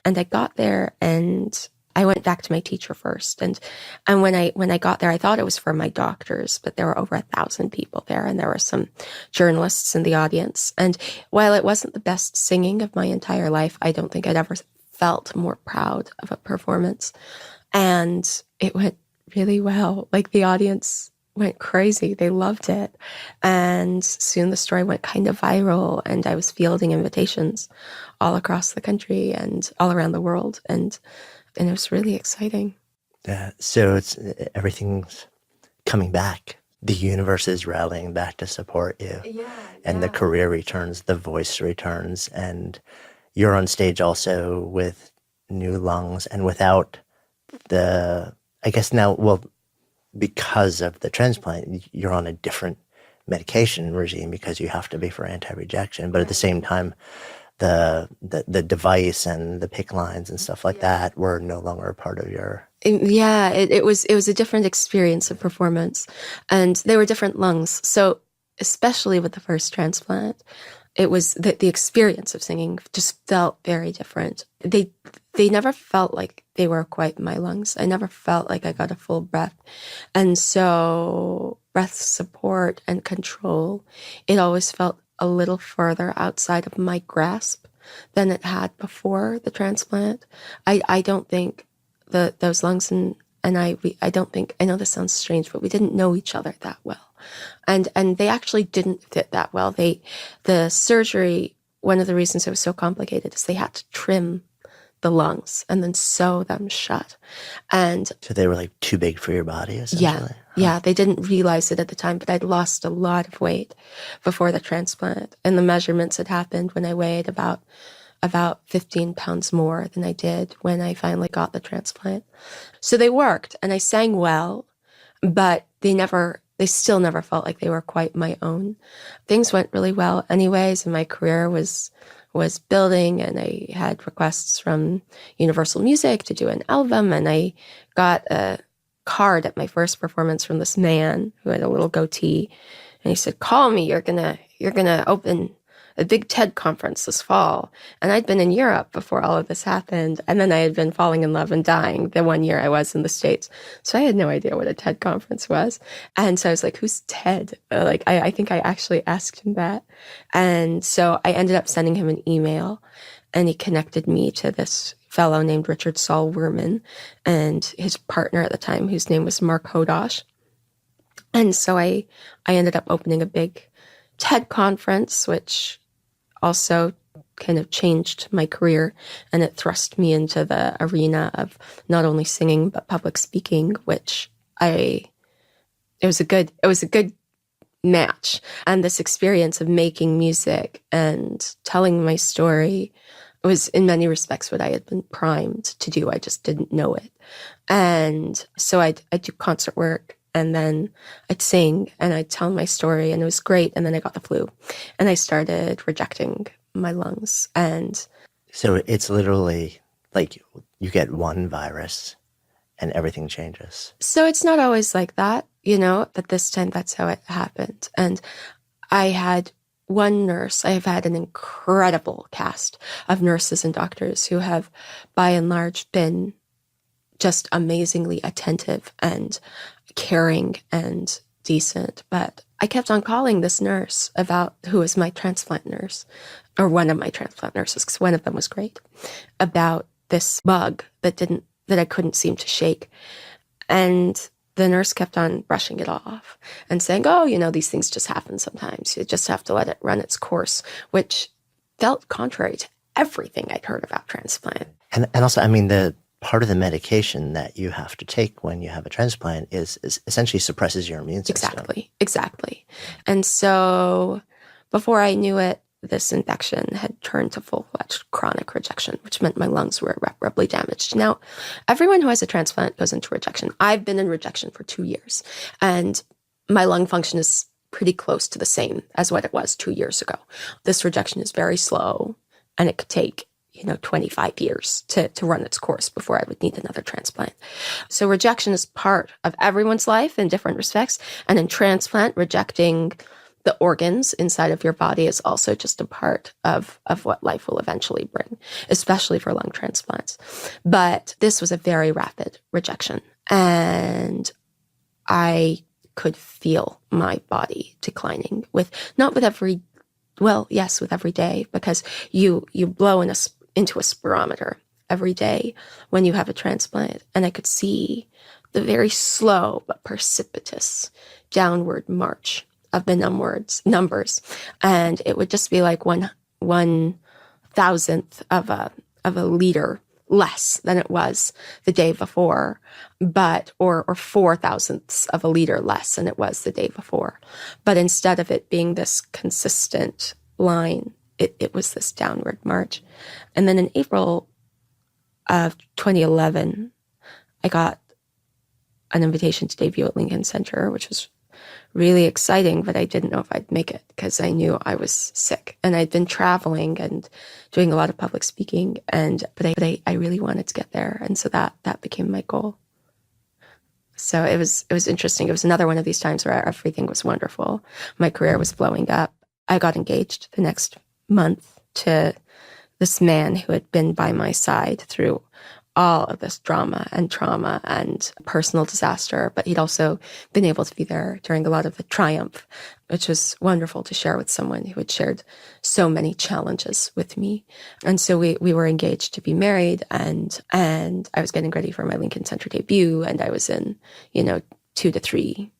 And I got there and I went back to my teacher first. And when I got there, I thought it was for my doctors, but there were over 1,000 people there, and there were some journalists in the audience. And while it wasn't the best singing of my entire life, I don't think I'd ever felt more proud of a performance. And it went really well. Like, the audience went crazy. They loved it. And soon the story went kind of viral, and I was fielding invitations all across the country and all around the world. And it was really exciting. So everything's coming back. The universe is rallying back to support you. And the career returns, the voice returns, and you're on stage also with new lungs and without the, I guess now, well, because of the transplant, you're on a different medication regime because you have to be for anti-rejection. But at the same time, the device and the PICC lines and stuff like that were no longer a part of your... Yeah, it was a different experience of performance, and they were different lungs. So especially with the first transplant, it was the experience of singing just felt very different. They never felt like they were quite my lungs. I never felt like I got a full breath. And so breath support and control, it always felt a little further outside of my grasp than it had before the transplant. I don't think those lungs and I don't think, I know this sounds strange, but we didn't know each other that well. And they actually didn't fit that well. The surgery, one of the reasons it was so complicated is they had to trim the lungs and then sew them shut. And so they were like too big for your body, essentially? Yeah, they didn't realize it at the time, but I'd lost a lot of weight before the transplant. And the measurements had happened when I weighed about 15 pounds more than I did when I finally got the transplant. So they worked, and I sang well, but they still never felt like they were quite my own. Things went really well anyways, and my career was building, and I had requests from Universal Music to do an album, and I got a card at my first performance from this man who had a little goatee, and he said, "Call me, you're gonna open a big TED conference this fall. And I'd been in Europe before all of this happened. And then I had been falling in love and dying the 1 year I was in the States. So I had no idea what a TED conference was. And so I was like, who's Ted? Like, I think I actually asked him that. And so I ended up sending him an email, and he connected me to this fellow named Richard Saul Wurman and his partner at the time, whose name was Mark Hodosh. And so I ended up opening a big TED conference, which also kind of changed my career, and it thrust me into the arena of not only singing but public speaking, which it was a good match. And this experience of making music and telling my story was in many respects what I had been primed to do. I just didn't know it. And so I'd do concert work, and then I'd sing and I'd tell my story, and it was great. And then I got the flu and I started rejecting my lungs. And so it's literally like you get one virus and everything changes. So it's not always like that, but this time that's how it happened. And I had one nurse. I have had an incredible cast of nurses and doctors who have, by and large, been just amazingly attentive and caring and decent. But I kept on calling this nurse who was my transplant nurse, or one of my transplant nurses, because one of them was great, about this bug that I couldn't seem to shake. And the nurse kept on brushing it off and saying, oh, these things just happen sometimes. You just have to let it run its course, which felt contrary to everything I'd heard about transplant. And also, I mean, the part of the medication that you have to take when you have a transplant is essentially suppresses your immune system. Exactly. And so before I knew it, this infection had turned to full-fledged chronic rejection, which meant my lungs were irreparably damaged. Now, everyone who has a transplant goes into rejection. I've been in rejection for 2 years, and my lung function is pretty close to the same as what it was 2 years ago. This rejection is very slow, and it could take 25 years to run its course before I would need another transplant. So rejection is part of everyone's life in different respects. And in transplant, rejecting the organs inside of your body is also just a part of what life will eventually bring, especially for lung transplants. But this was a very rapid rejection. And I could feel my body declining with every day, because you blow into a spirometer every day when you have a transplant. And I could see the very slow but precipitous downward march of the numbers. And it would just be like 1/1000th of a liter less than it was the day before, or 4,000ths of a liter less than it was the day before. But instead of it being this consistent line, it was this downward march. And then in April of 2011, I got an invitation to debut at Lincoln Center, which was really exciting, but I didn't know if I'd make it because I knew I was sick. And I'd been traveling and doing a lot of public speaking, but I really wanted to get there. And so that became my goal. So it was interesting. It was another one of these times where everything was wonderful. My career was blowing up. I got engaged the next month to this man who had been by my side through all of this drama and trauma and personal disaster, but he'd also been able to be there during a lot of the triumph, which was wonderful to share with someone who had shared so many challenges with me. And so we were engaged to be married, and I was getting ready for my Lincoln Center debut, and I was in, 2 to 3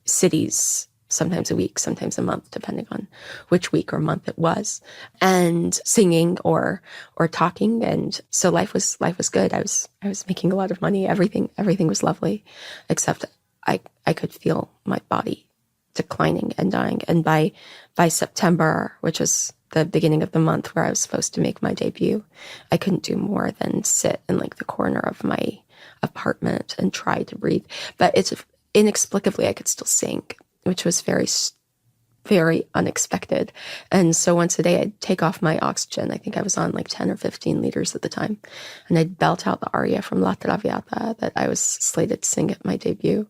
cities, sometimes a week, sometimes a month, depending on which week or month it was, and singing or talking. And so life was good. I was making a lot of money. Everything was lovely, except I could feel my body declining and dying. And by September, which was the beginning of the month where I was supposed to make my debut, I couldn't do more than sit in the corner of my apartment and try to breathe. But inexplicably, I could still sing, which was very, very unexpected. And so once a day, I'd take off my oxygen. I think I was on 10 or 15 liters at the time. And I'd belt out the aria from La Traviata that I was slated to sing at my debut.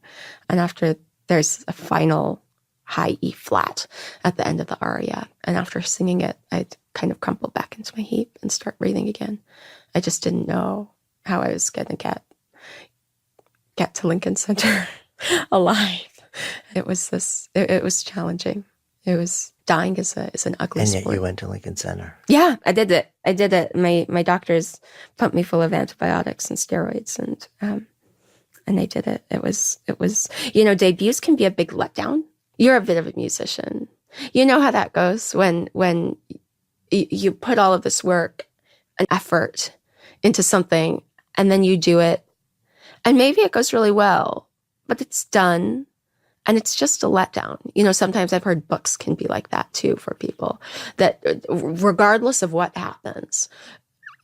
And after there's a final high E flat at the end of the aria. And after singing it, I'd kind of crumple back into my heap and start breathing again. I just didn't know how I was going to get to Lincoln Center alive. It was challenging. It was dying is an ugly sport. And yet you went to Lincoln Center. Yeah, I did it. My doctors pumped me full of antibiotics and steroids, and I did it. It was, debuts can be a big letdown. You're a bit of a musician. You know how that goes when you put all of this work and effort into something, and then you do it, and maybe it goes really well, but it's done. And it's just a letdown. Sometimes I've heard books can be like that too for people, that regardless of what happens,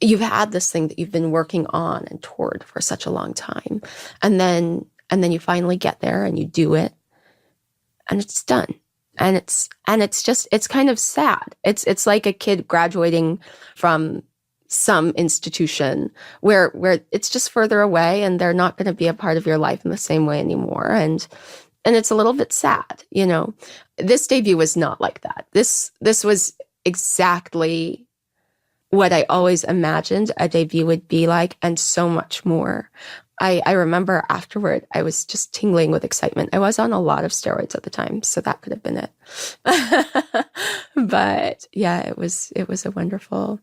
you've had this thing that you've been working on and toward for such a long time. And then you finally get there and you do it and it's done. And it's kind of sad. It's like a kid graduating from some institution where it's just further away and they're not going to be a part of your life in the same way anymore. And it's a little bit sad, This debut was not like that. This was exactly what I always imagined a debut would be like, and so much more. I remember afterward, I was just tingling with excitement. I was on a lot of steroids at the time, so that could have been it. But yeah, it was a wonderful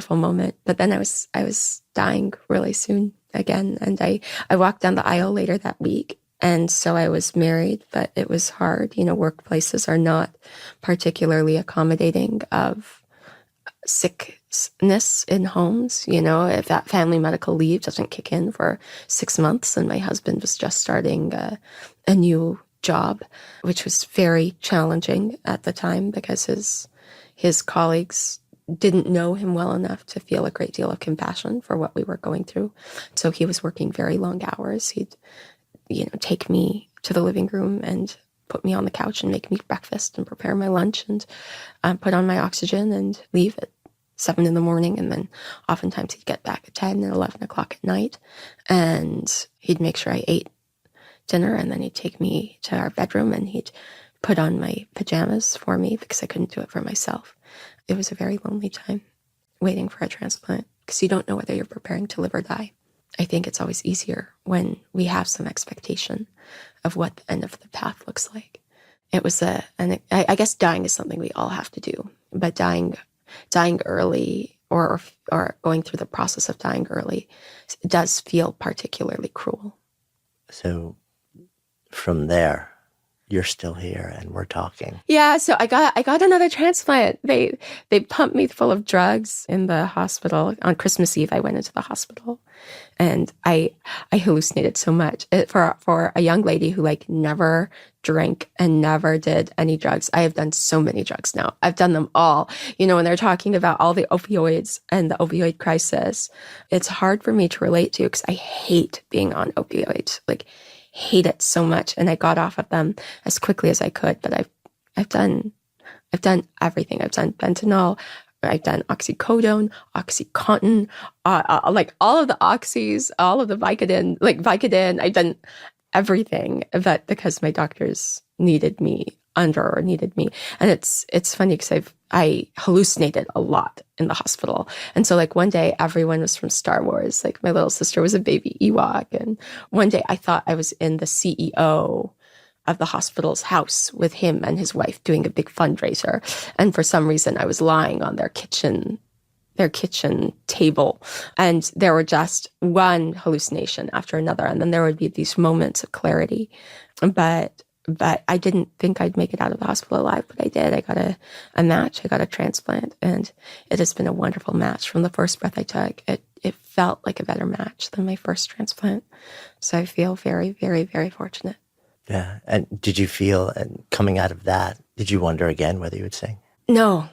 moment. But then I was dying really soon again, and I walked down the aisle later that week. And so I was married, but it was hard. Workplaces are not particularly accommodating of sickness in homes. If that family medical leave doesn't kick in for 6 months, and my husband was just starting a new job, which was very challenging at the time because his colleagues didn't know him well enough to feel a great deal of compassion for what we were going through. So he was working very long hours. He'd take me to the living room and put me on the couch and make me breakfast and prepare my lunch and put on my oxygen and leave at 7 a.m. And then oftentimes he'd get back at 10 and 11 o'clock at night, and he'd make sure I ate dinner, and then he'd take me to our bedroom and he'd put on my pajamas for me because I couldn't do it for myself. It was a very lonely time waiting for a transplant because you don't know whether you're preparing to live or die. I think it's always easier when we have some expectation of what the end of the path looks like. It was I guess dying is something we all have to do, but dying early or going through the process of dying early does feel particularly cruel. So from there, you're still here and we're talking. Yeah, so I got another transplant. They pumped me full of drugs in the hospital. On Christmas Eve, I went into the hospital, and I hallucinated so much. For a young lady who never drank and never did any drugs. I have done so many drugs now. I've done them all. When they're talking about all the opioids and the opioid crisis, it's hard for me to relate to because I hate being on opioids. Hate it so much, and I got off of them as quickly as I could. But I've done everything. I've done fentanyl, I've done oxycodone, OxyContin, all of the oxys, all of the Vicodin. I've done everything, but because my doctors needed me, and it's funny because I hallucinated a lot in the hospital. And so one day everyone was from Star Wars. My little sister was a baby Ewok. And one day I thought I was in the CEO of the hospital's house with him and his wife doing a big fundraiser. And for some reason I was lying on their kitchen table, and there were just one hallucination after another. And then there would be these moments of clarity. But I didn't think I'd make it out of the hospital alive, but I did. I got a match. I got a transplant, and it has been a wonderful match. From the first breath I took, it felt like a better match than my first transplant. So I feel very, very, very fortunate. Yeah. And did you feel, and coming out of that, did you wonder again whether you would sing? No.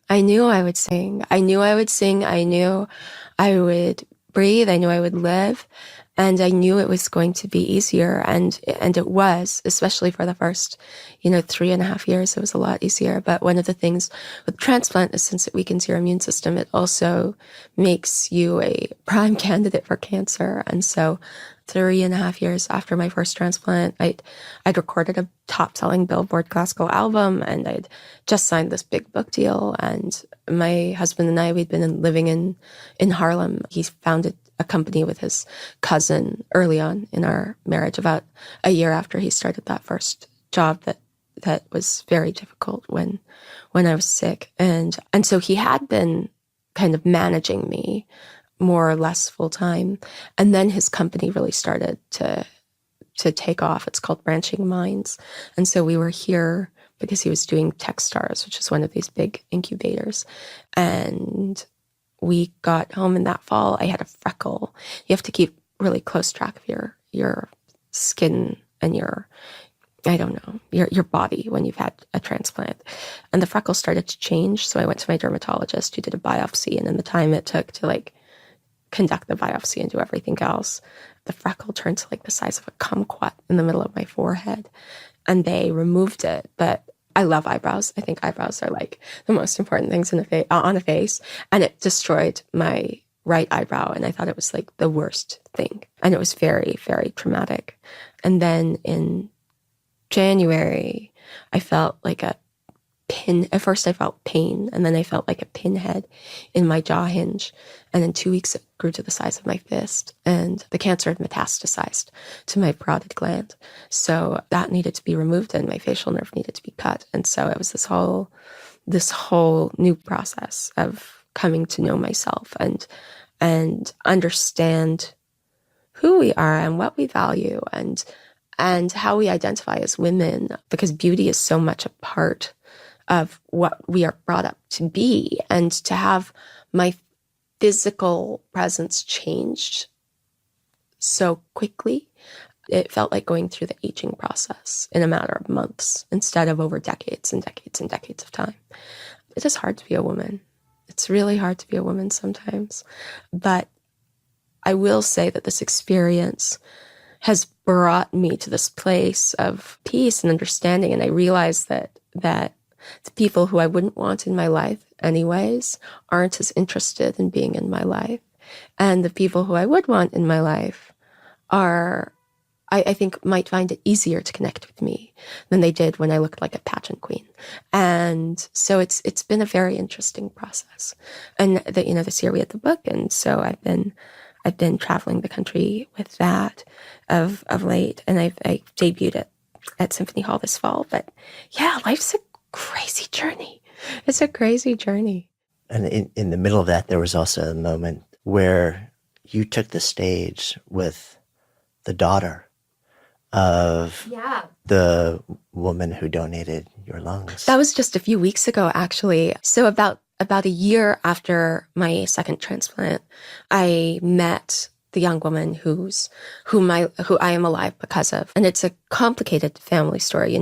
I knew I would sing. I knew I would sing. I knew I would breathe. I knew I would live. And I knew it was going to be easier, and it was, especially for the first, 3.5 years, it was a lot easier. But one of the things with transplant is, since it weakens your immune system, it also makes you a prime candidate for cancer. And so 3.5 years after my first transplant, I'd recorded a top-selling Billboard classical album, and I'd just signed this big book deal. And my husband and I, we'd been living in Harlem. He founded a company with his cousin early on in our marriage, about a year after he started that first job that was very difficult when I was sick. And so he had been kind of managing me more or less full time. And then his company really started to take off. It's called Branching Minds. And so we were here because he was doing Techstars, which is one of these big incubators. And we got home in that fall. I had a freckle. You have to keep really close track of your skin and your body when you've had a transplant. And the freckle started to change. So I went to my dermatologist, who did a biopsy. And in the time it took to conduct the biopsy and do everything else, the freckle turned to the size of a kumquat in the middle of my forehead. And they removed it. But I love eyebrows. I think eyebrows are the most important things on a face. And it destroyed my right eyebrow. And I thought it was the worst thing. And it was very, very traumatic. And then in January, I felt like a pin. At first I felt pain, and then I felt like a pinhead in my jaw hinge. And in 2 weeks, it grew to the size of my fist. And the cancer had metastasized to my parotid gland. So that needed to be removed, and my facial nerve needed to be cut. And so it was this whole new process of coming to know myself and understand who we are and what we value and how we identify as women, because beauty is so much a part of what we are brought up to be. And to have my physical presence changed so quickly, it felt like going through the aging process in a matter of months instead of over decades and decades and decades of time. It is hard to be a woman. It's really hard to be a woman sometimes. But I will say that this experience has brought me to this place of peace and understanding. And I realized that the people who I wouldn't want in my life anyways aren't as interested in being in my life. And the people who I would want in my life are, I think, might find it easier to connect with me than they did when I looked like a pageant queen. And so it's been a very interesting process. And this year we had the book, and so I've been traveling the country with that of late, and I debuted it at Symphony Hall this fall. But yeah, life's a crazy journey. It's a crazy journey. And in the middle of that, there was also a moment where you took the stage with the daughter of the woman who donated your lungs. That was just a few weeks ago, actually. So about a year after my second transplant, I met the young woman who I am alive because of. And it's a complicated family story.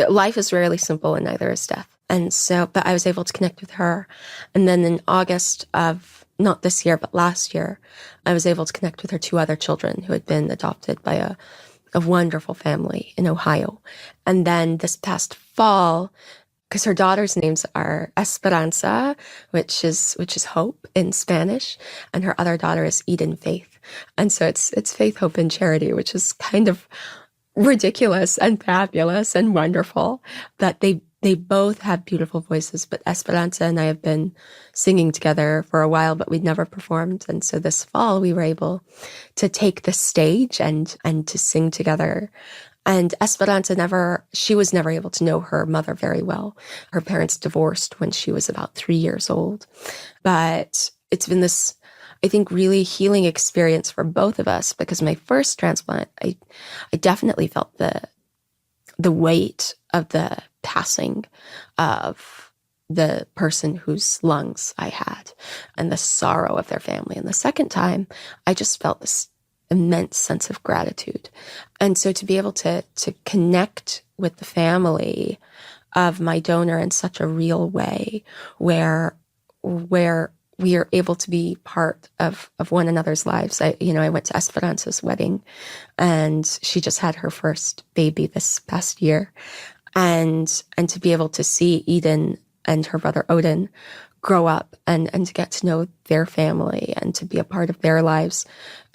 Life is rarely simple, and neither is death. And so, but I was able to connect with her. And then in August of, not this year, but last year, I was able to connect with her two other children who had been adopted by a wonderful family in Ohio. And then this past fall, because her daughter's names are Esperanza, which is hope in Spanish, and her other daughter is Eden Faith. And so it's faith, hope, and charity, which is kind of ridiculous and fabulous and wonderful. That they both have beautiful voices, but Esperanza and I have been singing together for a while, but we'd never performed. And so this fall we were able to take the stage and to sing together. And Esperanza she was never able to know her mother very well. Her parents divorced when she was about 3 years old. But it's been this, I think, really healing experience for both of us, because my first transplant, I definitely felt the weight of the passing of the person whose lungs I had and the sorrow of their family. And the second time, I just felt this immense sense of gratitude. And so to be able to connect with the family of my donor in such a real way, where we are able to be part of one another's lives. I went to Esperanza's wedding, and she just had her first baby this past year. And to be able to see Eden and her brother Odin grow up and to get to know their family and to be a part of their lives,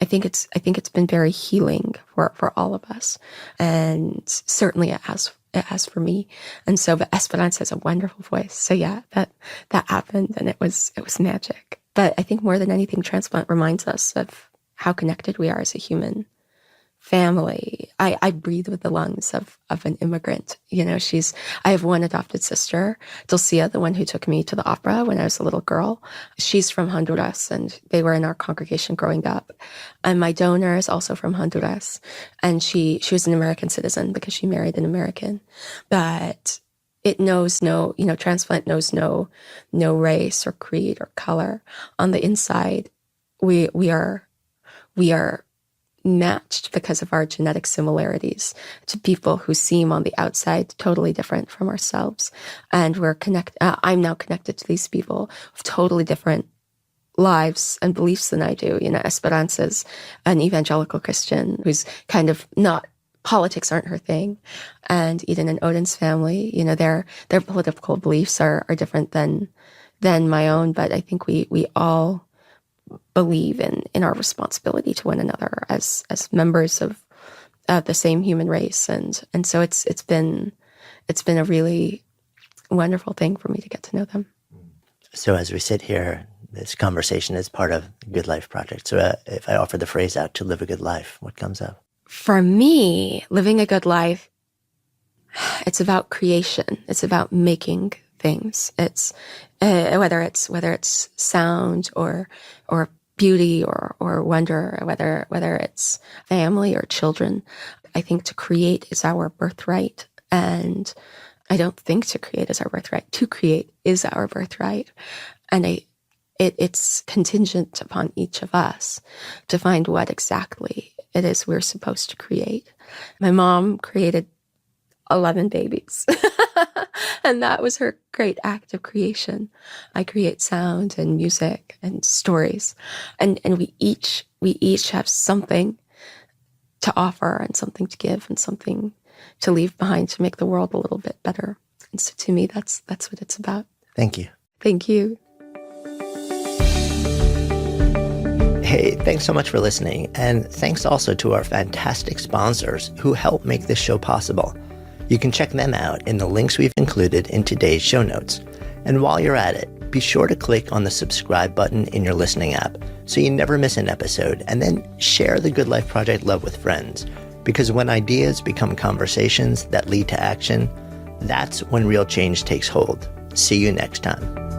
I think it's been very healing for all of us. And certainly it has for me. And so, but Esperanza has a wonderful voice. So yeah, that happened, and it was magic. But I think more than anything, transplant reminds us of how connected we are as a human family. I breathe with the lungs of an immigrant. I have one adopted sister, Dulcia, the one who took me to the opera when I was a little girl. She's from Honduras, and they were in our congregation growing up. And my donor is also from Honduras, and she was an American citizen because she married an American. But it knows transplant knows no race or creed or color. On the inside, we are matched because of our genetic similarities to people who seem on the outside totally different from ourselves. And I'm now connected to these people with totally different lives and beliefs than I do. Esperanza's an evangelical Christian who's kind of not, politics aren't her thing. And Eden and Odin's family, their political beliefs are different than my own. But I think we all believe in our responsibility to one another as members of the same human race, and so it's been a really wonderful thing for me to get to know them. So as we sit here, this conversation is part of the Good Life Project. So if I offer the phrase out, to live a good life, what comes up? For me, living a good life, it's about creation. It's about making things. It's whether it's sound or beauty or wonder, whether it's family or children. I think to create is our birthright, and I don't think to create is our birthright. To create is our birthright, and it's contingent upon each of us to find what exactly it is we're supposed to create. My mom created 11 babies. And that was her great act of creation. I create sound and music and stories. And we each have something to offer and something to give and something to leave behind to make the world a little bit better. And so to me, that's what it's about. Thank you. Thank you. Hey, thanks so much for listening. And thanks also to our fantastic sponsors who help make this show possible. You can check them out in the links we've included in today's show notes. And while you're at it, be sure to click on the subscribe button in your listening app so you never miss an episode, and then share the Good Life Project love with friends. Because when ideas become conversations that lead to action, that's when real change takes hold. See you next time.